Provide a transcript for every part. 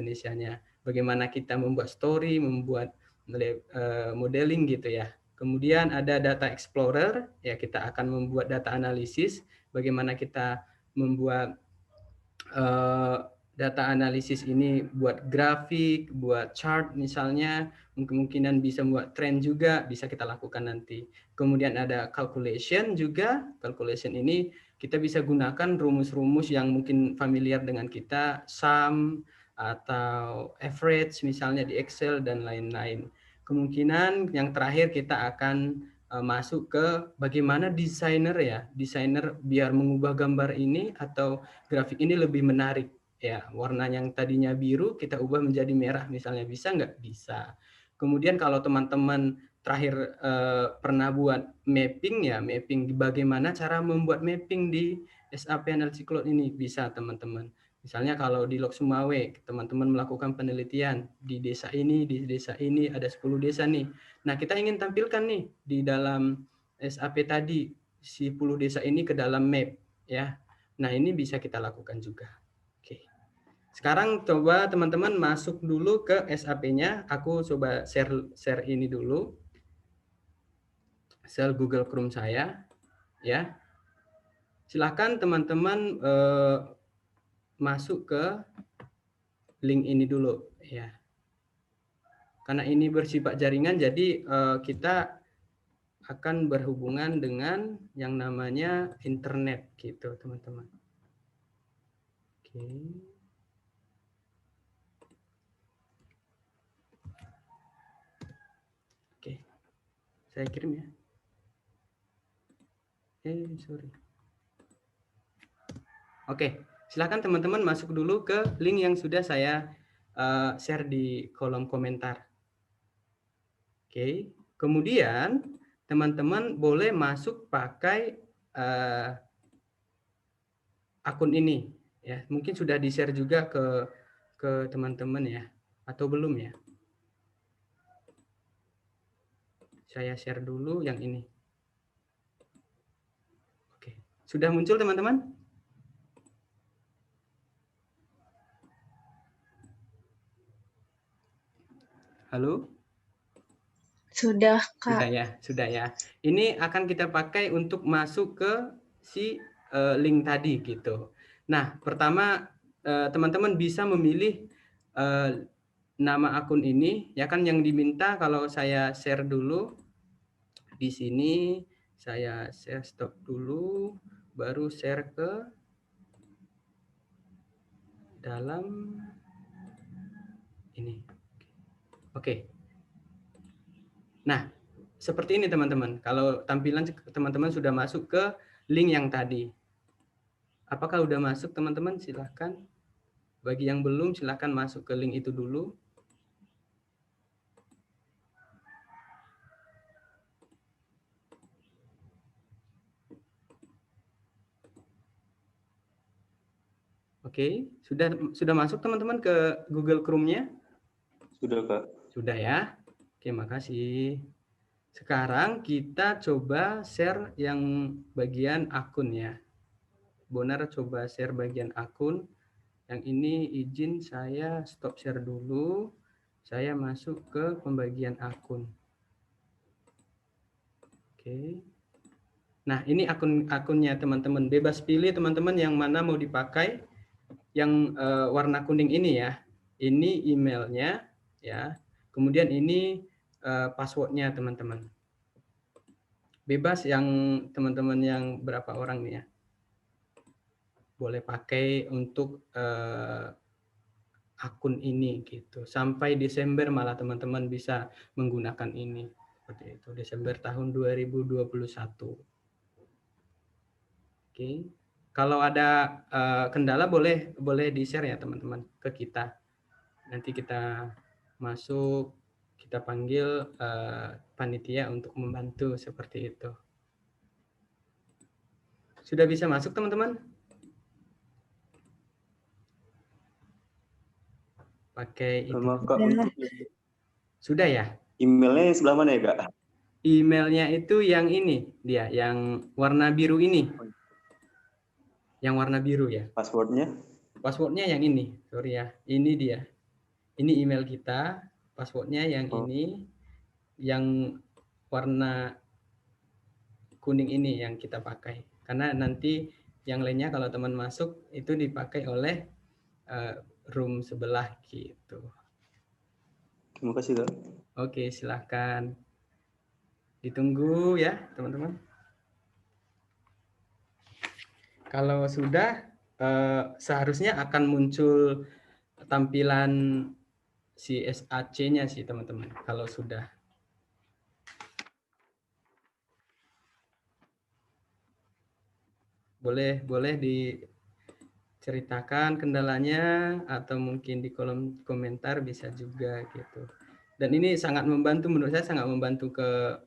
Indonesianya. Bagaimana kita membuat story, membuat modeling gitu ya. Kemudian ada data explorer, ya kita akan membuat data analisis, bagaimana kita membuat data analisis ini buat grafik, buat chart misalnya, kemungkinan bisa buat trend juga, bisa kita lakukan nanti. Kemudian ada calculation juga, calculation ini kita bisa gunakan rumus-rumus yang mungkin familiar dengan kita, sum, atau average misalnya di Excel, dan lain-lain. Kemungkinan yang terakhir kita akan masuk ke bagaimana desainer biar mengubah gambar ini atau grafik ini lebih menarik. Ya, warna yang tadinya biru kita ubah menjadi merah misalnya, bisa nggak? Bisa. Kemudian kalau teman-teman terakhir pernah buat mapping ya, mapping bagaimana cara membuat mapping di SAP Analytics Cloud ini, bisa teman-teman. Misalnya kalau di Lok Sumawe, teman-teman melakukan penelitian di desa ini ada 10 desa nih. Nah, kita ingin tampilkan nih di dalam SAP tadi 10 desa ini ke dalam map ya. Nah, ini bisa kita lakukan juga. Oke. Sekarang coba teman-teman masuk dulu ke SAP-nya. Aku coba share ini dulu. Share Google Chrome saya ya. Silakan teman-teman masuk ke link ini dulu ya. Karena ini bersifat jaringan, jadi kita akan berhubungan dengan yang namanya internet gitu, teman-teman. Oke. Oke. Saya kirim ya. Sorry. Oke, silakan teman-teman masuk dulu ke link yang sudah saya share di kolom komentar. Oke, kemudian teman-teman boleh masuk pakai akun ini ya. Mungkin sudah di-share juga ke teman-teman ya, atau belum ya? Saya share dulu yang ini. Oke, sudah muncul teman-teman? Halo? Sudah, Kak. Sudah ya. Ini akan kita pakai untuk masuk ke si link tadi gitu. Nah, pertama teman-teman bisa memilih nama akun ini ya kan, yang diminta. Kalau saya share dulu di sini, saya share stop dulu, baru share ke dalam ini. Oke. Nah, seperti ini teman-teman. Kalau tampilan teman-teman sudah masuk ke link yang tadi. Apakah udah masuk teman-teman? Silahkan. Bagi yang belum, silahkan masuk ke link itu dulu. Oke, sudah masuk teman-teman ke Google Chrome-nya? Sudah, Kak. Sudah ya. Oke, makasih. Sekarang kita coba share yang bagian akun ya. Bonar coba share bagian akun. Yang ini izin saya stop share dulu. Saya masuk ke pembagian akun. Oke. Nah, ini akunnya teman-teman. Bebas pilih teman-teman yang mana mau dipakai. Yang warna kuning ini ya. Ini emailnya ya. Kemudian ini passwordnya teman-teman. Bebas yang teman-teman yang berapa orang nih ya. Boleh pakai untuk akun ini gitu. Sampai Desember malah teman-teman bisa menggunakan ini. Seperti itu, Desember tahun 2021. Oke. Kalau ada kendala boleh di-share ya teman-teman ke kita. Nanti kita masuk, kita panggil panitia untuk membantu seperti itu. Sudah bisa masuk teman-teman? Pakai itu. Sudah ya? Emailnya sebelah mana ya, Kak? Emailnya itu yang ini dia, yang warna biru ini. Yang warna biru ya. Passwordnya? Passwordnya yang ini, sorry ya. Ini dia. Ini email kita, passwordnya yang ini, yang warna kuning ini yang kita pakai. Karena nanti yang lainnya kalau teman masuk itu dipakai oleh room sebelah gitu. Terima kasih, Kak. Oke, silahkan. Ditunggu ya, teman-teman. Kalau sudah, seharusnya akan muncul tampilan si SAC-nya sih, teman-teman. Kalau sudah. Boleh diceritakan kendalanya, atau mungkin di kolom komentar bisa juga gitu. Dan ini sangat membantu, menurut saya sangat membantu ke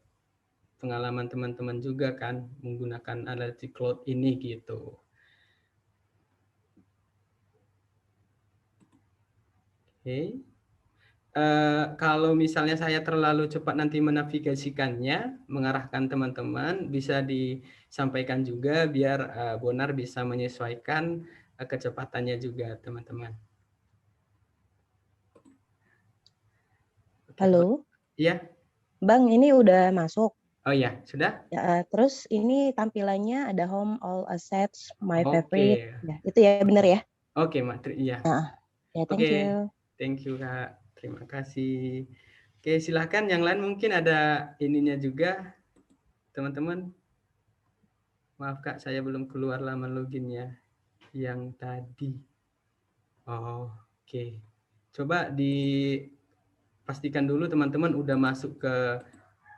pengalaman teman-teman juga kan, menggunakan Analytics Cloud ini gitu. Oke. Kalau misalnya saya terlalu cepat nanti menavigasikannya, mengarahkan teman-teman, bisa disampaikan juga biar Bonar bisa menyesuaikan kecepatannya juga, teman-teman. Halo, Iya. Bang, ini udah masuk. Oh iya, sudah? Ya, terus ini tampilannya ada home, all assets, my favorite. Oke. Ya, itu ya bener ya? Oke, Matri. Iya. Ya, thank Oke, you. thank you, Kak. Terima kasih. Oke, silakan yang lain mungkin ada ininya juga, teman-teman. Maaf, Kak, saya belum keluar laman loginnya yang tadi. Oh, oke. Coba dipastikan dulu teman-teman udah masuk ke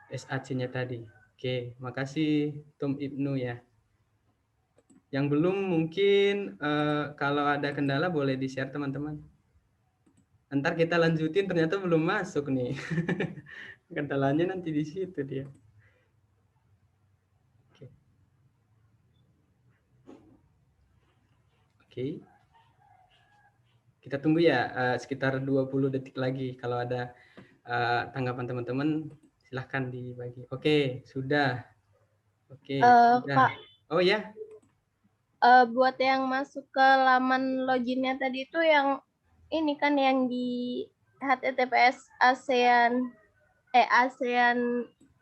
SAC-nya tadi. Oke, makasih Tom Ibnu ya. Yang belum mungkin kalau ada kendala boleh di-share teman-teman. Ntar kita lanjutin ternyata belum masuk nih. Kendalanya nanti di situ dia. Oke. Oke. Kita tunggu ya sekitar 20 detik lagi. Kalau ada tanggapan teman-teman silahkan dibagi. Oke, sudah. Oke, sudah. Kak, Oh ya, buat yang masuk ke laman loginnya tadi itu yang ini kan yang di HTTPS ASEAN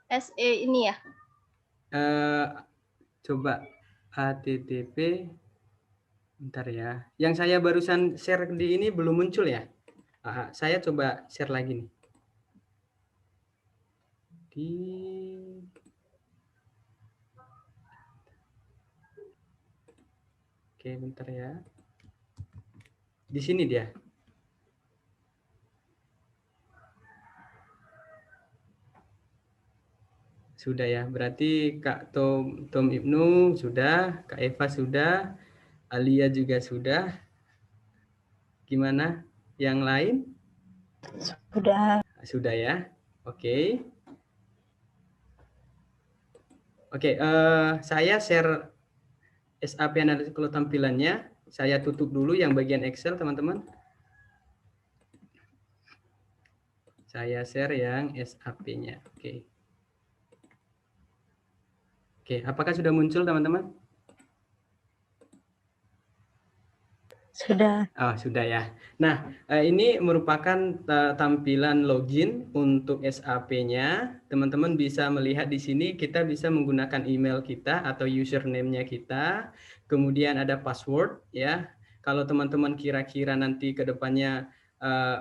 SE ini ya. coba HTTP. Bentar ya. Yang saya barusan share di ini belum muncul ya. Saya coba share lagi nih. Oke, bentar ya. Di sini dia. Sudah ya. Berarti Kak Tom Ibnu sudah, Kak Eva sudah, Alia juga sudah. Gimana? Yang lain? Sudah. Sudah ya. Oke. Oke, saya share SAP Analytics kalau tampilannya. Saya tutup dulu yang bagian Excel, teman-teman. Saya share yang SAP-nya. Oke. Oke, apakah sudah muncul, teman-teman? Sudah. Oh, sudah ya. Nah, ini merupakan tampilan login untuk SAP-nya. Teman-teman bisa melihat di sini kita bisa menggunakan email kita atau username-nya kita. Kemudian ada password ya. Kalau teman-teman kira-kira nanti ke depannya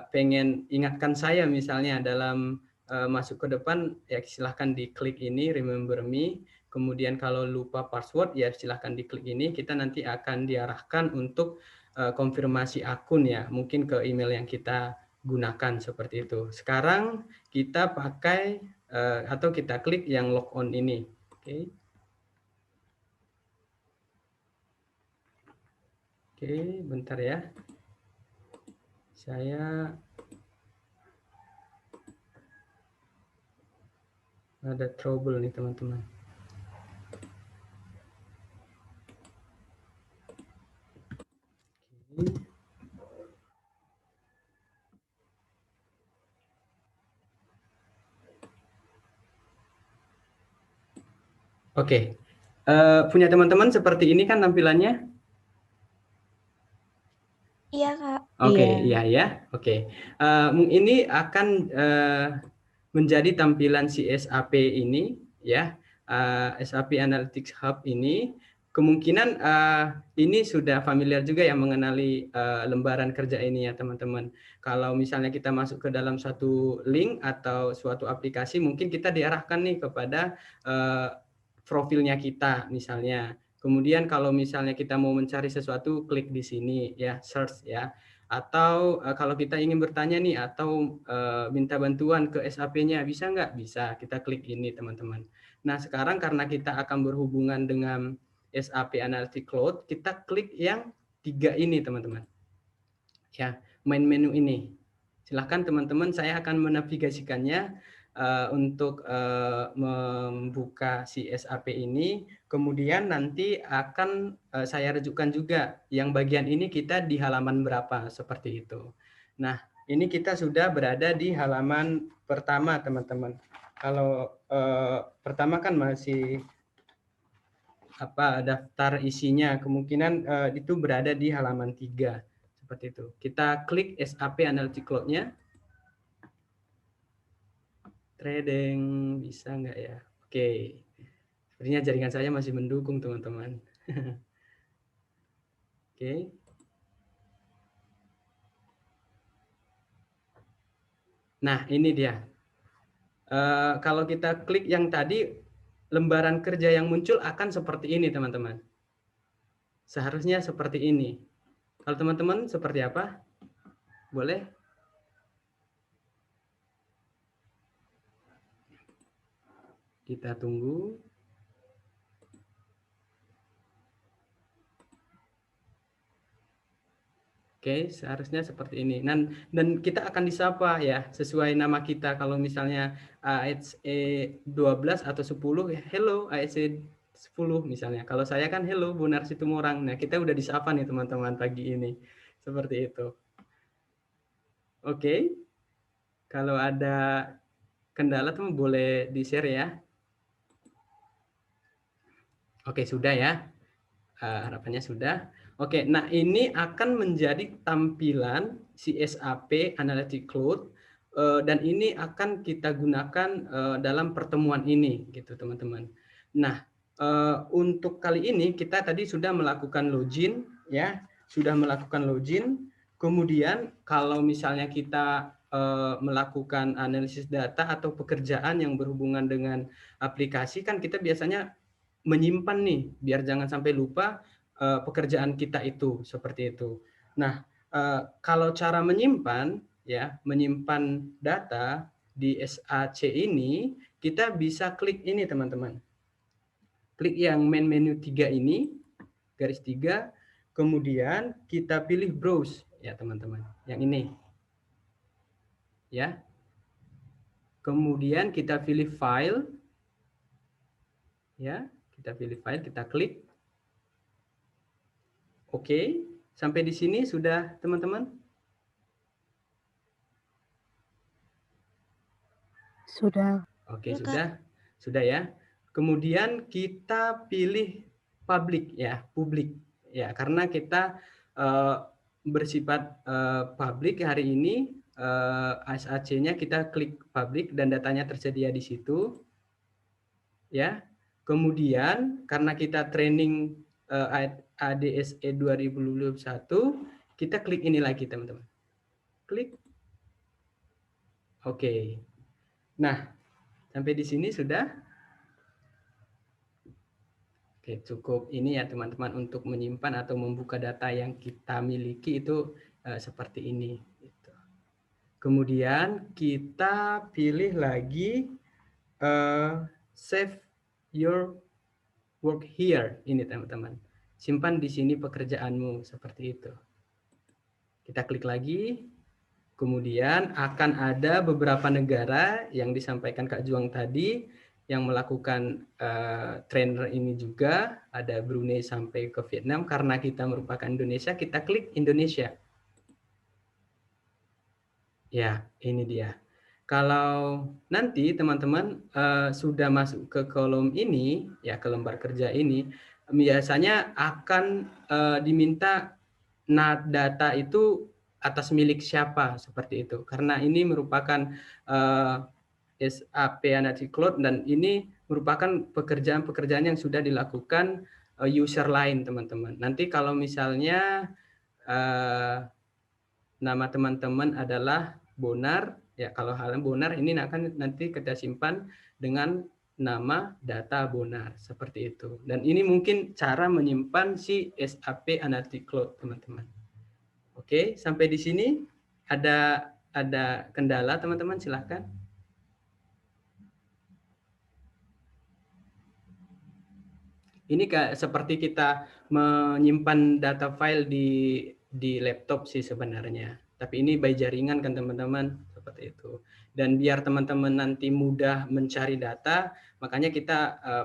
pengen ingatkan saya misalnya dalam masuk ke depan, ya silahkan diklik ini remember me. Kemudian kalau lupa password ya silahkan diklik ini. Kita nanti akan diarahkan untuk konfirmasi akun ya, mungkin ke email yang kita gunakan seperti itu. Sekarang kita pakai atau kita klik yang logon ini. Oke. Oke, bentar ya. Saya ada trouble nih teman-teman. Oke, punya teman-teman seperti ini kan tampilannya? Iya, Kak. Oke, Iya. iya ya. Oke. Ini akan menjadi tampilan si SAP ini ya. SAP Analytics Hub ini kemungkinan ini sudah familiar juga yang mengenali lembaran kerja ini ya teman-teman. Kalau misalnya kita masuk ke dalam suatu link atau suatu aplikasi, mungkin kita diarahkan nih kepada profilnya kita misalnya. Kemudian kalau misalnya kita mau mencari sesuatu, klik di sini ya, search ya. Atau kalau kita ingin bertanya nih atau minta bantuan ke SAP-nya, bisa nggak? Bisa, kita klik ini teman-teman. Nah sekarang karena kita akan berhubungan dengan SAP Analytics Cloud, kita klik yang 3 ini teman-teman. Ya, main menu ini. Silahkan teman-teman, saya akan menavigasikannya untuk membuka si SAP ini. Kemudian nanti akan saya rujukan juga yang bagian ini kita di halaman berapa, seperti itu. Nah, ini kita sudah berada di halaman pertama teman-teman. Kalau pertama kan masih daftar isinya, kemungkinan itu berada di halaman 3. Seperti itu. Kita klik SAP Analytics Cloud-nya. Trading bisa nggak ya? Oke. Sepertinya jaringan saya masih mendukung teman-teman. Oke. Nah ini dia. Kalau kita klik yang tadi, lembaran kerja yang muncul akan seperti ini teman-teman. Seharusnya seperti ini. Kalau teman-teman seperti apa? Boleh? Kita tunggu. Oke, seharusnya seperti ini. Dan kita akan disapa ya, sesuai nama kita. Kalau misalnya ASE 12 atau 10, ya hello ASE 10 misalnya. Kalau saya kan hello Bonar Situmorang. Nah, kita udah disapa nih teman-teman pagi ini. Seperti itu. Oke. Kalau ada kendala tuh boleh di-share ya. Oke, sudah ya. Harapannya sudah. Oke, nah ini akan menjadi tampilan si SAP Analytics Cloud dan ini akan kita gunakan dalam pertemuan ini, gitu teman-teman. Nah, untuk kali ini kita tadi sudah melakukan login, ya, sudah melakukan login. Kemudian kalau misalnya kita melakukan analisis data atau pekerjaan yang berhubungan dengan aplikasi, kan kita biasanya menyimpan nih, biar jangan sampai lupa pekerjaan kita itu, seperti itu. Nah, kalau cara menyimpan ya, menyimpan data di SAC ini, kita bisa klik ini teman-teman. Klik yang main menu 3 ini, garis 3, kemudian kita pilih browse ya teman-teman. Yang ini. Ya. Kemudian kita pilih file. Ya, kita pilih file, kita klik. Oke, sampai di sini sudah teman-teman? Sudah. Oke, Ya, sudah. Sudah ya. Kemudian kita pilih public ya, publik. Ya, karena kita bersifat publik hari ini, SAC-nya kita klik public dan datanya tersedia di situ. Ya. Kemudian karena kita training ADSE 2021, kita klik ini lagi teman-teman. Klik. Oke. Nah, sampai di sini sudah. Oke, cukup ini ya teman-teman untuk menyimpan atau membuka data yang kita miliki itu seperti ini. Kemudian kita pilih lagi save your work here ini teman-teman. Simpan di sini pekerjaanmu seperti itu. Kita klik lagi. Kemudian akan ada beberapa negara yang disampaikan Kak Juang tadi yang melakukan trainer ini juga, ada Brunei sampai ke Vietnam. Karena kita merupakan Indonesia, kita klik Indonesia. Ya, ini dia. Kalau nanti teman-teman sudah masuk ke kolom ini, ya ke lembar kerja ini, biasanya akan diminta data itu atas milik siapa seperti itu. Karena ini merupakan SAP Analytics Cloud dan ini merupakan pekerjaan-pekerjaan yang sudah dilakukan user lain, teman-teman. Nanti kalau misalnya nama teman-teman adalah Bonar, ya kalau hal Bonar ini akan nanti kita simpan dengan nama data Bonar seperti itu. Dan ini mungkin cara menyimpan si SAP Analytics Cloud, teman-teman. Oke, sampai di sini ada kendala, teman-teman, silahkan. Ini seperti kita menyimpan data file di laptop sih sebenarnya. Tapi ini by jaringan kan teman-teman, seperti itu. Dan biar teman-teman nanti mudah mencari data, makanya kita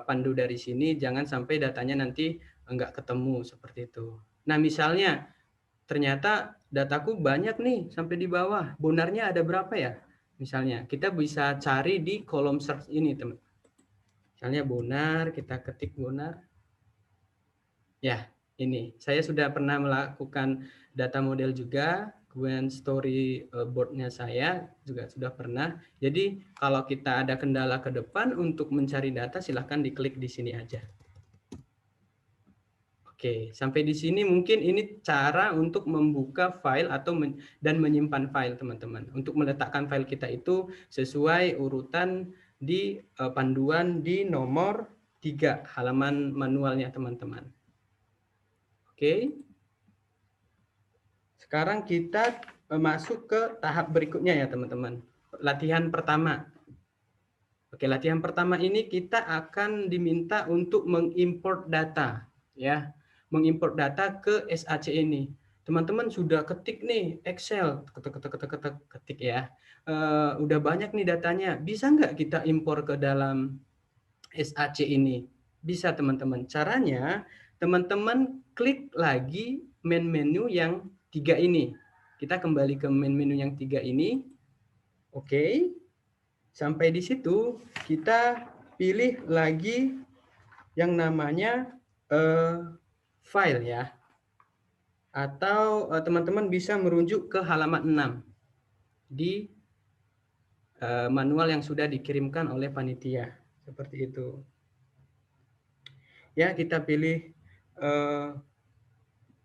pandu dari sini, jangan sampai datanya nanti enggak ketemu, seperti itu. Nah misalnya, ternyata dataku banyak nih sampai di bawah, bonarnya ada berapa ya? Misalnya, kita bisa cari di kolom search ini, teman. Misalnya bonar, kita ketik bonar. Ya, ini saya sudah pernah melakukan data model juga, kemudian storyboard-nya saya juga sudah pernah. Jadi kalau kita ada kendala ke depan untuk mencari data, silahkan diklik di sini aja. Oke, sampai di sini mungkin ini cara untuk membuka file dan menyimpan file, teman-teman. Untuk meletakkan file kita itu sesuai urutan di panduan di nomor 3 halaman manualnya, teman-teman. Oke. Sekarang kita masuk ke tahap berikutnya ya, teman-teman. Latihan pertama. Oke, latihan pertama ini kita akan diminta untuk mengimport data, ya. Mengimport data ke SAC ini. Teman-teman sudah ketik nih Excel, ketik ya. Udah banyak nih datanya. Bisa nggak kita impor ke dalam SAC ini? Bisa, teman-teman. Caranya teman-teman klik lagi main menu yang 3 ini. Kita kembali ke main menu yang 3 ini. Oke. Sampai di situ kita pilih lagi yang namanya file ya. Atau teman-teman bisa merujuk ke halaman 6 di manual yang sudah dikirimkan oleh panitia. Seperti itu. Ya, kita pilih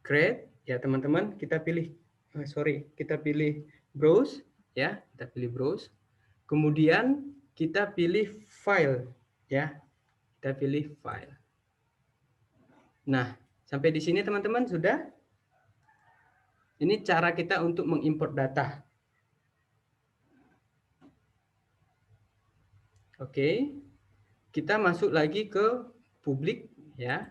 create ya teman-teman, kita pilih kita pilih browse ya, kita pilih browse. Kemudian kita pilih file ya. Kita pilih file. Nah, sampai di sini teman-teman sudah. Ini cara kita untuk mengimport data. Oke. Kita masuk lagi ke publik ya.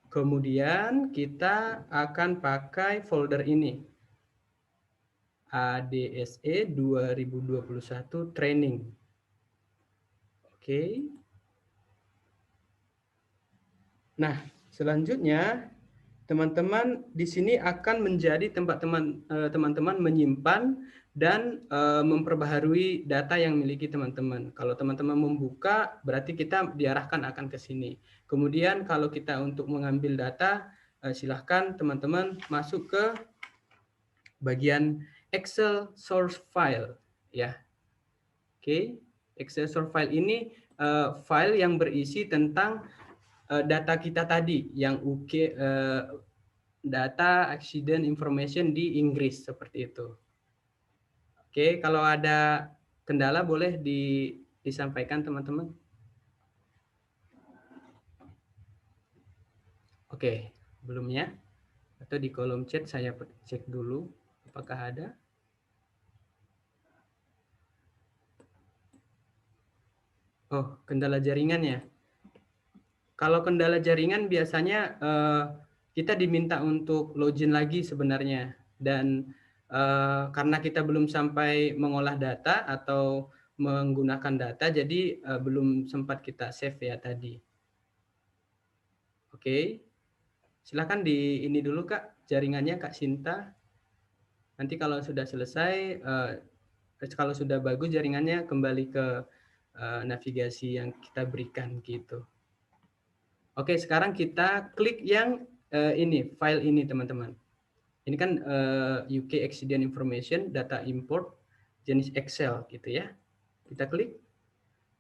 Kemudian kita akan pakai folder ini. ADSE 2021 training. Oke. Nah, selanjutnya teman-teman di sini akan menjadi tempat teman-teman menyimpan dan memperbaharui data yang miliki teman-teman. Kalau teman-teman membuka, berarti kita diarahkan akan ke sini. Kemudian kalau kita untuk mengambil data, silahkan teman-teman masuk ke bagian Excel source file ya. Oke, Excel source file ini file yang berisi tentang data kita tadi yang data accident information di Inggris seperti itu. Oke, kalau ada kendala boleh disampaikan teman-teman. Oke, belum ya? Atau di kolom chat saya cek dulu apakah ada. Oh, kendala jaringan ya. Kalau kendala jaringan biasanya kita diminta untuk login lagi sebenarnya. Dan karena kita belum sampai mengolah data atau menggunakan data, jadi belum sempat kita save ya tadi. Oke, silakan di ini dulu Kak, jaringannya Kak Sinta. Nanti kalau sudah selesai, kalau sudah bagus jaringannya, kembali ke navigasi yang kita berikan gitu. Oke, sekarang kita klik yang ini, file ini teman-teman. Ini kan UK Accident Information, data import, jenis Excel gitu ya. Kita klik.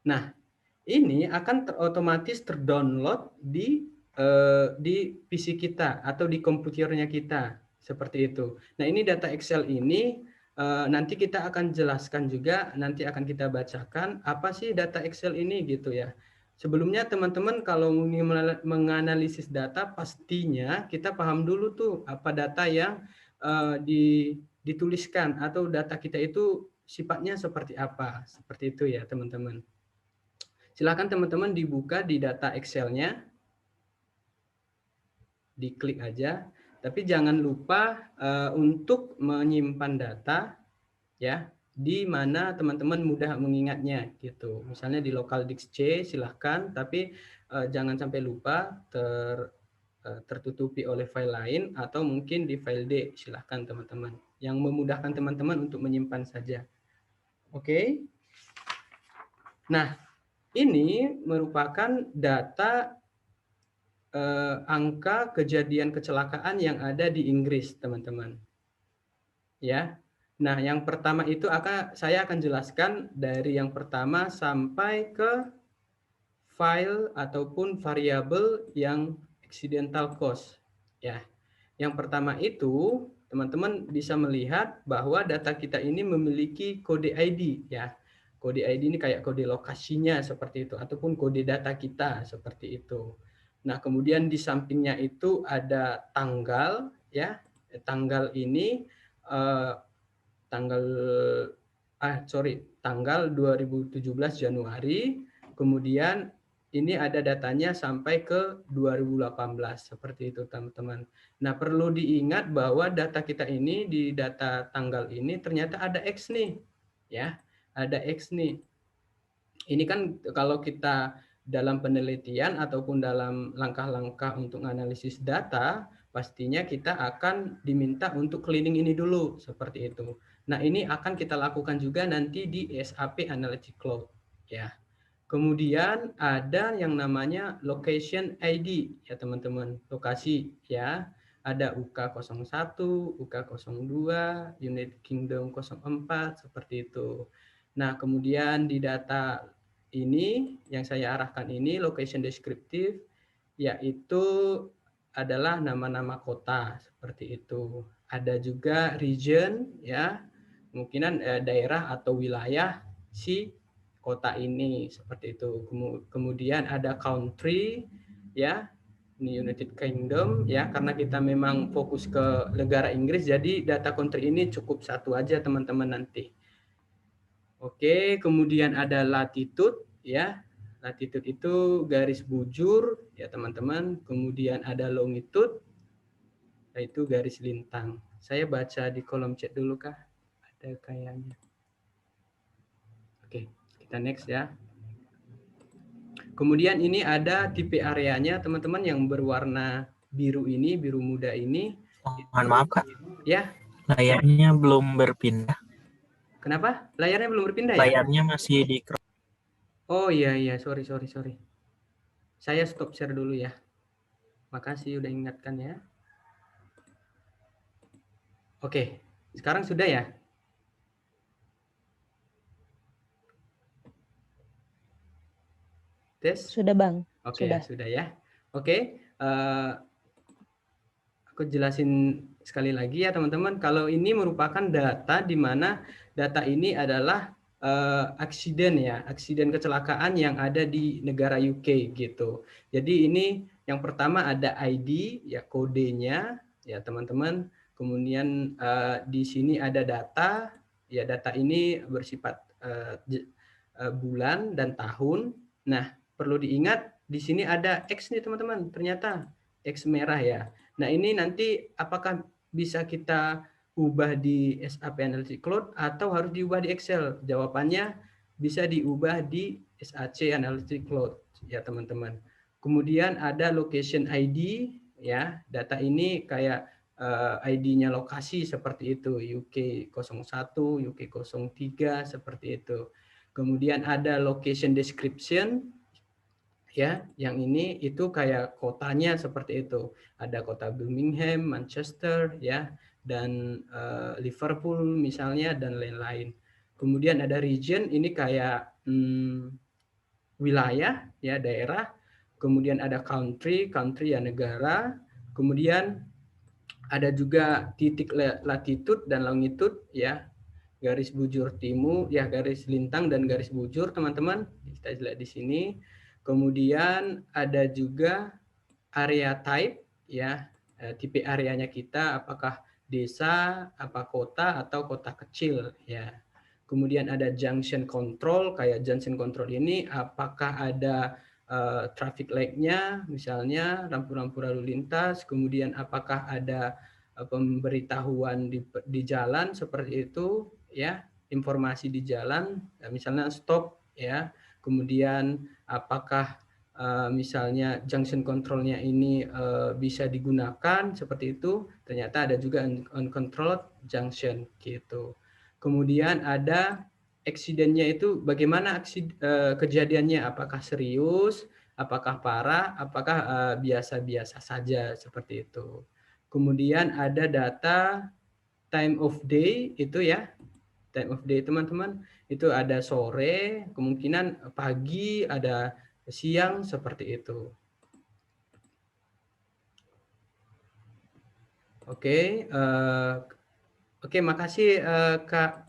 Nah, ini akan otomatis terdownload di PC kita atau di komputernya kita seperti itu. Nah, ini data Excel ini nanti kita akan jelaskan juga, nanti akan kita bacakan apa sih data Excel ini gitu ya. Sebelumnya teman-teman kalau ingin menganalisis data pastinya kita paham dulu tuh apa data yang dituliskan atau data kita itu sifatnya seperti apa. Seperti itu ya teman-teman. Silakan teman-teman dibuka di data Excel-nya. Diklik aja. Tapi jangan lupa untuk menyimpan data ya di mana teman-teman mudah mengingatnya gitu. Misalnya di local disk C silahkan, tapi jangan sampai lupa tertutupi oleh file lain atau mungkin di file D silahkan teman-teman. Yang memudahkan teman-teman untuk menyimpan saja. Oke. Nah, ini merupakan data angka kejadian kecelakaan yang ada di Inggris, teman-teman. Ya. Nah, yang pertama itu saya akan jelaskan dari yang pertama sampai ke file ataupun variabel yang accidental cost. Ya. Yang pertama itu, teman-teman bisa melihat bahwa data kita ini memiliki kode ID ya. Kode ID ini kayak kode lokasinya seperti itu ataupun kode data kita seperti itu. Nah, kemudian di sampingnya itu ada tanggal ya. Tanggal ini tanggal 2017 Januari, kemudian ini ada datanya sampai ke 2018 seperti itu teman-teman. Nah, perlu diingat bahwa data kita ini di data tanggal ini ternyata ada X nih. Ya, ada X nih. Ini kan kalau kita dalam penelitian ataupun dalam langkah-langkah untuk analisis data, pastinya kita akan diminta untuk cleaning ini dulu seperti itu. Nah, ini akan kita lakukan juga nanti di SAP Analytics Cloud ya. Kemudian ada yang namanya location ID ya teman-teman, lokasi ya. Ada UK01, UK02, United Kingdom 04 seperti itu. Nah, kemudian di data ini yang saya arahkan ini location descriptive yaitu adalah nama-nama kota seperti itu. Ada juga region ya, kemungkinan daerah atau wilayah si kota ini seperti itu. Kemudian ada country ya, ini United Kingdom ya, karena kita memang fokus ke negara Inggris jadi data country ini cukup satu aja teman-teman nanti. Oke, kemudian ada latitude ya. Latitude itu garis bujur ya teman-teman. Kemudian ada longitude yaitu garis lintang. Saya baca di kolom chat dulu kah? Ada kayaknya. Oke, kita next ya. Kemudian ini ada tipe areanya teman-teman yang berwarna biru ini, biru muda ini. Mohon maaf Kak. Ya. Layarnya belum berpindah. Kenapa? Layarnya belum berpindah ya? Layarnya masih di. Oh iya, sorry. Saya stop share dulu ya. Makasih udah ingatkan ya. Oke, sekarang sudah ya? Tes? Sudah Bang. Oke, sudah ya. Oke, aku jelasin sekali lagi ya teman-teman. Kalau ini merupakan data di mana data ini adalah aksiden kecelakaan yang ada di negara UK gitu. Jadi ini yang pertama ada ID ya, kodenya ya teman-teman. Kemudian di sini ada data ya, data ini bersifat bulan dan tahun. Nah, perlu diingat di sini ada X nih teman-teman, ternyata X merah ya. Nah, ini nanti apakah bisa kita ubah di SAP Analytics Cloud atau harus diubah di Excel? Jawabannya bisa diubah di SAC Analytics Cloud ya teman-teman. Kemudian ada location ID ya, data ini kayak ID-nya lokasi seperti itu, UK 01, UK 03 seperti itu. Kemudian ada location description ya, yang ini itu kayak kotanya seperti itu. Ada kota Birmingham, Manchester ya. dan Liverpool misalnya dan lain-lain. Kemudian ada region, ini kayak wilayah ya, daerah. Kemudian ada country ya negara. Kemudian ada juga titik latitude dan longitude ya, garis bujur timur ya, garis lintang dan garis bujur teman-teman, kita lihat di sini. Kemudian ada juga area type ya, tipe areanya kita apakah desa, apa kota atau kota kecil ya. Kemudian ada junction control, kayak junction control ini apakah ada traffic light-nya, misalnya lampu-lampu lalu lintas, kemudian apakah ada pemberitahuan di jalan seperti itu ya, informasi di jalan, misalnya stop ya, kemudian apakah misalnya junction control-nya ini bisa digunakan seperti itu, ternyata ada juga uncontrolled junction gitu. Kemudian ada accident-nya itu bagaimana kejadiannya, apakah serius, apakah parah, apakah biasa-biasa saja seperti itu. Kemudian ada data time of day itu ya, time of day teman-teman, itu ada sore, kemungkinan pagi, ada siang seperti itu. Oke, oke, makasih Kak.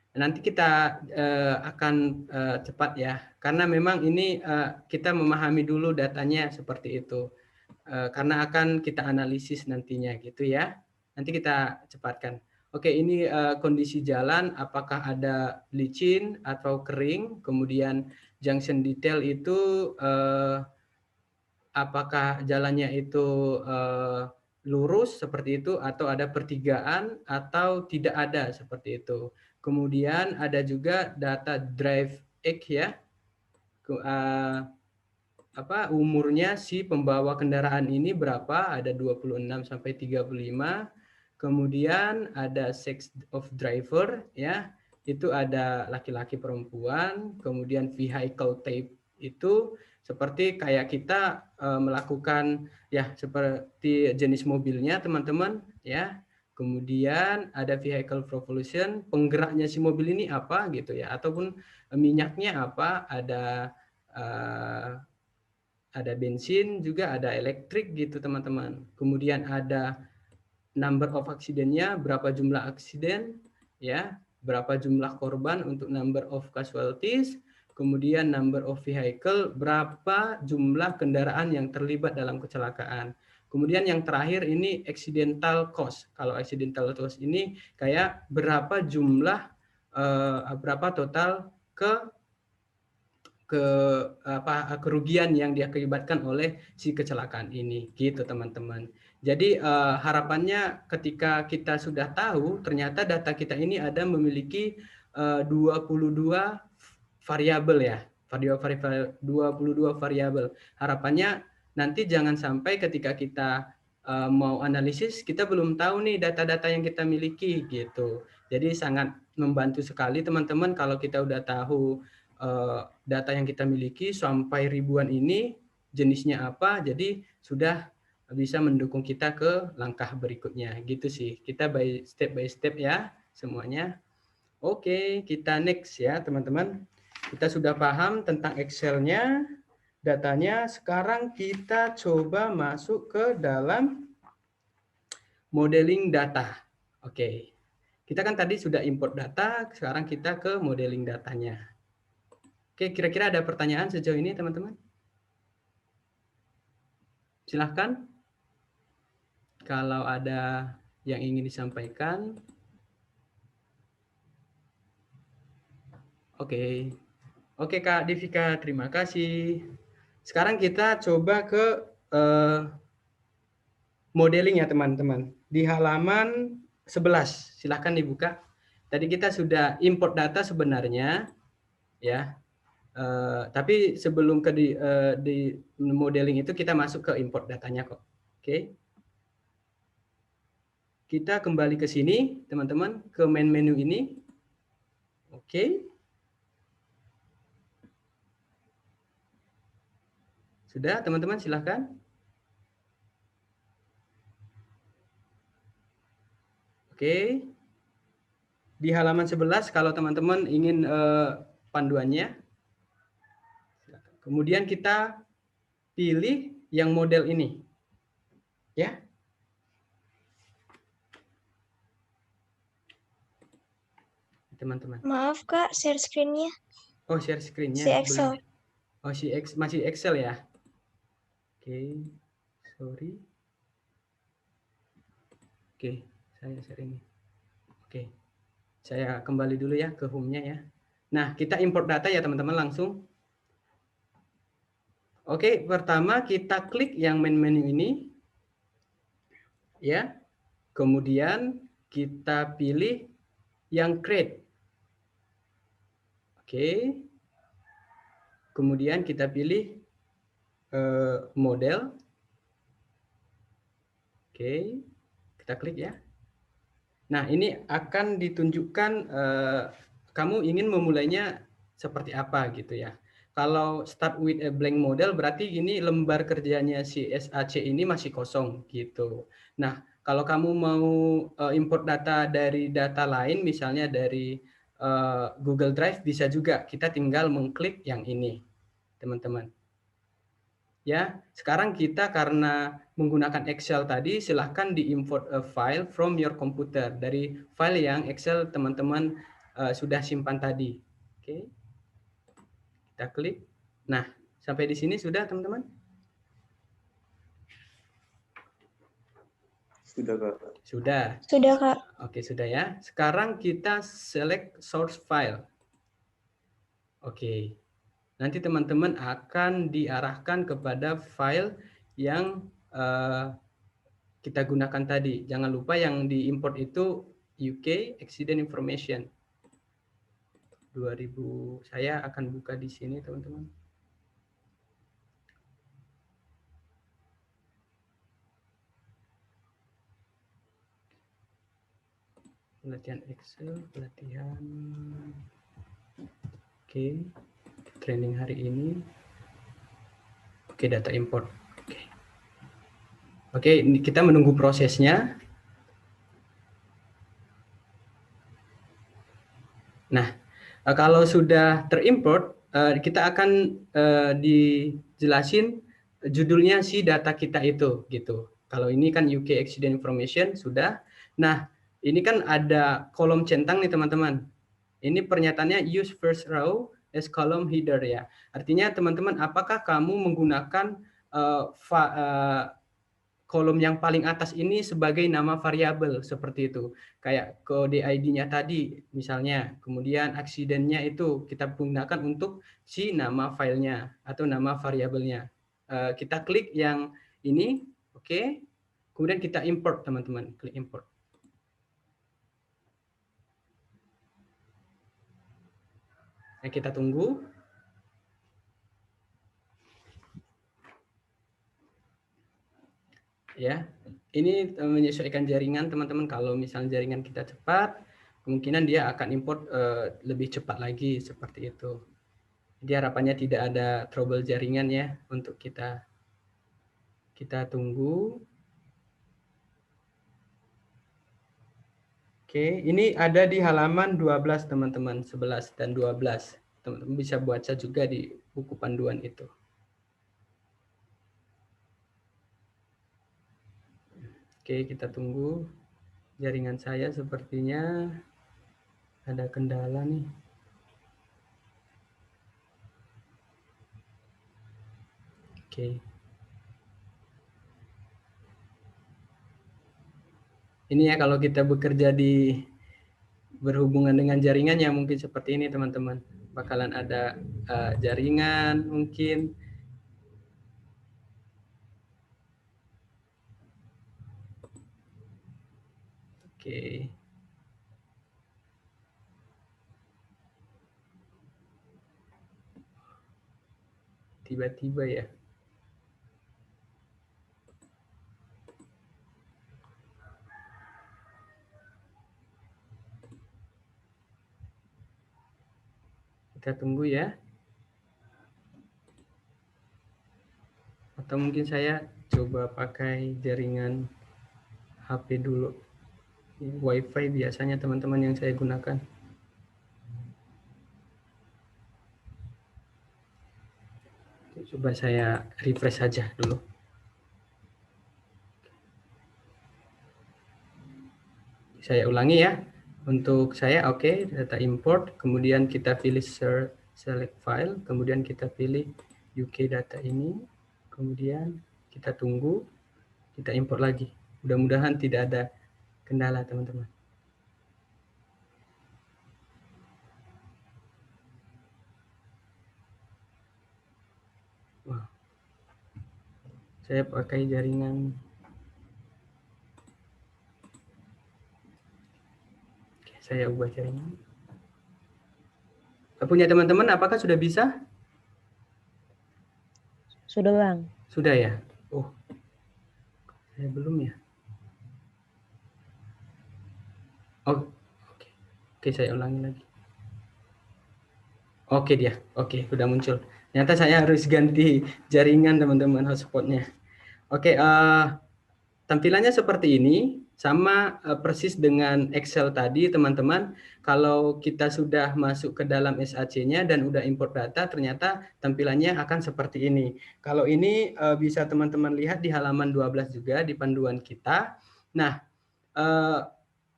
Nanti kita akan cepat ya, karena memang ini kita memahami dulu datanya seperti itu, karena akan kita analisis nantinya gitu ya. Nanti kita cepatkan. Oke, ini kondisi jalan, apakah ada licin atau kering, kemudian junction detail itu apakah jalannya itu lurus seperti itu atau ada pertigaan atau tidak ada seperti itu. Kemudian ada juga data drive age ya, umurnya si pembawa kendaraan ini berapa, ada 26 sampai 35. Kemudian ada sex of driver ya, itu ada laki-laki perempuan. Kemudian vehicle type itu seperti kayak kita melakukan ya seperti jenis mobilnya teman-teman ya. Kemudian ada vehicle propulsion, penggeraknya si mobil ini apa gitu ya, ataupun minyaknya apa, ada bensin juga, ada elektrik gitu teman-teman. Kemudian ada number of accident-nya, berapa jumlah aksiden ya, berapa jumlah korban untuk number of casualties, kemudian number of vehicle, berapa jumlah kendaraan yang terlibat dalam kecelakaan. Kemudian yang terakhir ini accidental cost. Kalau accidental cost ini kayak berapa jumlah berapa total kerugian yang diakibatkan oleh si kecelakaan ini gitu teman-teman. Jadi harapannya ketika kita sudah tahu ternyata data kita ini ada memiliki 22 variabel ya, 22 variabel. Harapannya nanti jangan sampai ketika kita mau analisis kita belum tahu nih data-data yang kita miliki gitu. Jadi sangat membantu sekali teman-teman kalau kita udah tahu data yang kita miliki sampai ribuan ini jenisnya apa, jadi sudah bisa mendukung kita ke langkah berikutnya gitu sih. Kita by step ya semuanya. Oke, kita next ya teman-teman. Kita sudah paham tentang Excel-nya, datanya. Sekarang kita coba masuk ke dalam modeling data. Oke, kita kan tadi sudah import data, sekarang kita ke modeling datanya. Oke, kira-kira ada pertanyaan sejauh ini, teman-teman? Silahkan. Kalau ada yang ingin disampaikan. Oke. Oke, Kak Divika, terima kasih. Sekarang kita coba ke modeling ya, teman-teman. Di halaman 11, silahkan dibuka. Tadi kita sudah import data sebenarnya, ya. Tapi sebelum ke di modeling itu kita masuk ke import datanya kok. Oke. Kita kembali ke sini, teman-teman, ke main menu ini. Oke. Sudah, teman-teman, silahkan. Oke. Di halaman 11 kalau teman-teman ingin panduannya. Kemudian kita pilih yang model ini. Ya. Teman-teman. Maaf Kak, share screen-nya. Oh, share screen-nya. Si Excel. Oh, masih Excel ya? Oke. Sorry. Oke, saya share ini. Oke. Saya kembali dulu ya ke home-nya ya. Nah, kita import data ya teman-teman langsung. Oke, pertama kita klik yang main menu ini. Ya. Kemudian kita pilih yang create. Oke. Kemudian kita pilih model. Oke. Kita klik ya. Nah, ini akan ditunjukkan kamu ingin memulainya seperti apa gitu ya. Kalau start with a blank model berarti ini lembar kerjanya si SAC ini masih kosong gitu. Nah, kalau kamu mau import data dari data lain misalnya dari Google Drive bisa juga. Kita tinggal mengklik yang ini, teman-teman. Ya, sekarang kita karena menggunakan Excel tadi, silahkan di-import a file from your computer dari file yang Excel teman-teman sudah simpan tadi. Oke, kita klik. Nah, sampai di sini sudah teman-teman? Sudah, Kak. Sudah. Sudah Kak. Oke, sudah ya. Sekarang kita select source file. Oke. Nanti teman-teman akan diarahkan kepada file yang kita gunakan tadi. Jangan lupa yang diimport itu UK Accident Information 2000. Saya akan buka di sini, teman-teman. Pelatihan Excel, pelatihan. Oke. Training hari ini. Oke, data import. Oke, ini kita menunggu prosesnya. Nah, kalau sudah terimport, kita akan dijelasin judulnya si data kita itu, gitu. Kalau ini kan UK Accident Information sudah. Nah, ini kan ada kolom centang nih teman-teman. Ini pernyataannya use first row as column header ya. Artinya teman-teman, apakah kamu menggunakan kolom yang paling atas ini sebagai nama variabel seperti itu. Kayak kode ID-nya tadi misalnya, kemudian accident-nya itu kita gunakan untuk si nama filenya atau nama variabelnya. Kita klik yang ini, oke. Kemudian kita import teman-teman, klik import. Nah, kita tunggu. Ya, ini menyesuaikan jaringan teman-teman. Kalau misalnya jaringan kita cepat, kemungkinan dia akan import lebih cepat lagi seperti itu. Jadi harapannya tidak ada trouble jaringan ya untuk kita. Kita tunggu. Oke, ini ada di halaman 12 teman-teman, 11 dan 12. Teman-teman bisa baca juga di buku panduan itu. Oke, kita tunggu. Jaringan saya sepertinya ada kendala nih. Oke. Ini ya kalau kita bekerja di berhubungan dengan jaringan ya mungkin seperti ini teman-teman. Bakalan ada jaringan mungkin. Oke. Tiba-tiba ya. Kita tunggu ya. Atau mungkin saya coba pakai jaringan HP dulu. WiFi biasanya teman-teman yang saya gunakan. Coba saya refresh saja dulu. Saya ulangi ya. Untuk saya oke, data import, kemudian kita pilih select file, kemudian kita pilih UK data ini, kemudian kita tunggu, kita import lagi. Mudah-mudahan tidak ada kendala teman-teman. Wow. Saya pakai jaringan. Oke, saya ubah jaringan. Punya teman-teman apakah sudah bisa? Sudah, Bang. Sudah ya? Oh, saya belum ya. Oh, oke. Oke, saya ulangi lagi. Oke dia, oke, sudah muncul. Ternyata saya harus ganti jaringan teman-teman hotspotnya. Oke, tampilannya seperti ini, sama persis dengan Excel tadi teman-teman. Kalau kita sudah masuk ke dalam SAC-nya dan udah import data, ternyata tampilannya akan seperti ini. Kalau ini bisa teman-teman lihat di halaman 12 juga di panduan kita. Nah,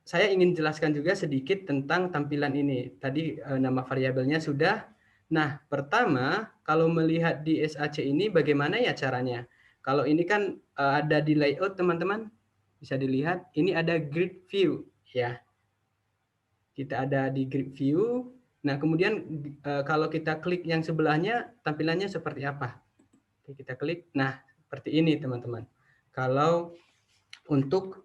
saya ingin jelaskan juga sedikit tentang tampilan ini. Tadi nama variabelnya sudah. Nah, pertama, kalau melihat di SAC ini bagaimana ya caranya? Kalau ini kan ada di layout teman-teman, bisa dilihat. Ini ada grid view ya. Kita ada di grid view. Nah, kemudian kalau kita klik yang sebelahnya, tampilannya seperti apa? Oke, kita klik. Nah, seperti ini teman-teman. Kalau untuk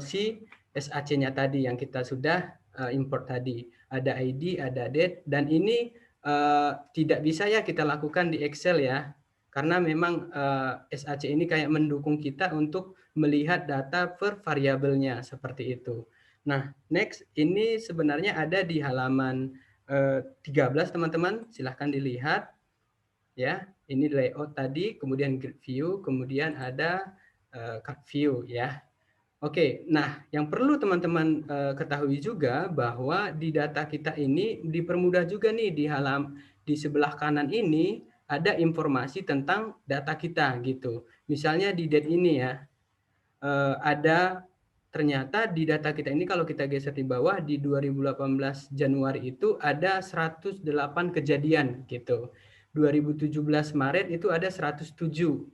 si SAC-nya tadi yang kita sudah import tadi, ada ID, ada date, dan ini tidak bisa ya kita lakukan di Excel ya, karena memang SAC ini kayak mendukung kita untuk melihat data per variabelnya seperti itu. Nah, next ini sebenarnya ada di halaman 13 teman-teman, silahkan dilihat ya. Ini layout tadi, kemudian grid view, kemudian ada cut view ya. Oke, nah yang perlu teman-teman ketahui juga bahwa di data kita ini dipermudah juga nih di sebelah kanan ini ada informasi tentang data kita gitu. Misalnya di date ini ya, ada ternyata di data kita ini kalau kita geser di bawah di 2018 Januari itu ada 108 kejadian gitu. 2017 Maret itu ada 107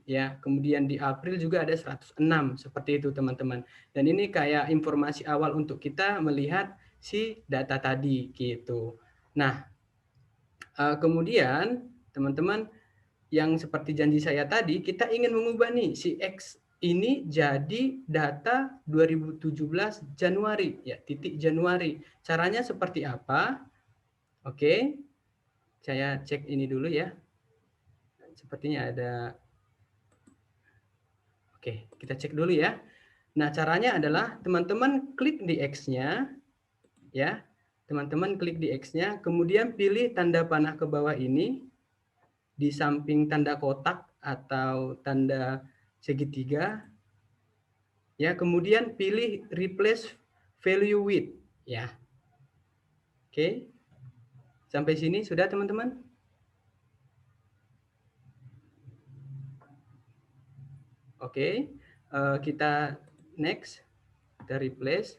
ya. Kemudian di April juga ada 106 seperti itu teman-teman. Dan ini kayak informasi awal untuk kita melihat si data tadi gitu. Nah, kemudian teman-teman yang seperti janji saya tadi, kita ingin mengubah nih si X ini jadi data 2017 Januari ya, titik Januari. Caranya seperti apa? Oke. Saya cek ini dulu ya. Sepertinya ada. Oke, kita cek dulu ya. Nah, caranya adalah teman-teman klik di X-nya ya. Teman-teman klik di X-nya, kemudian pilih tanda panah ke bawah ini di samping tanda kotak atau tanda segitiga. Ya, kemudian pilih replace value with ya. Oke. Sampai sini sudah teman-teman? Oke, kita next, kita replace.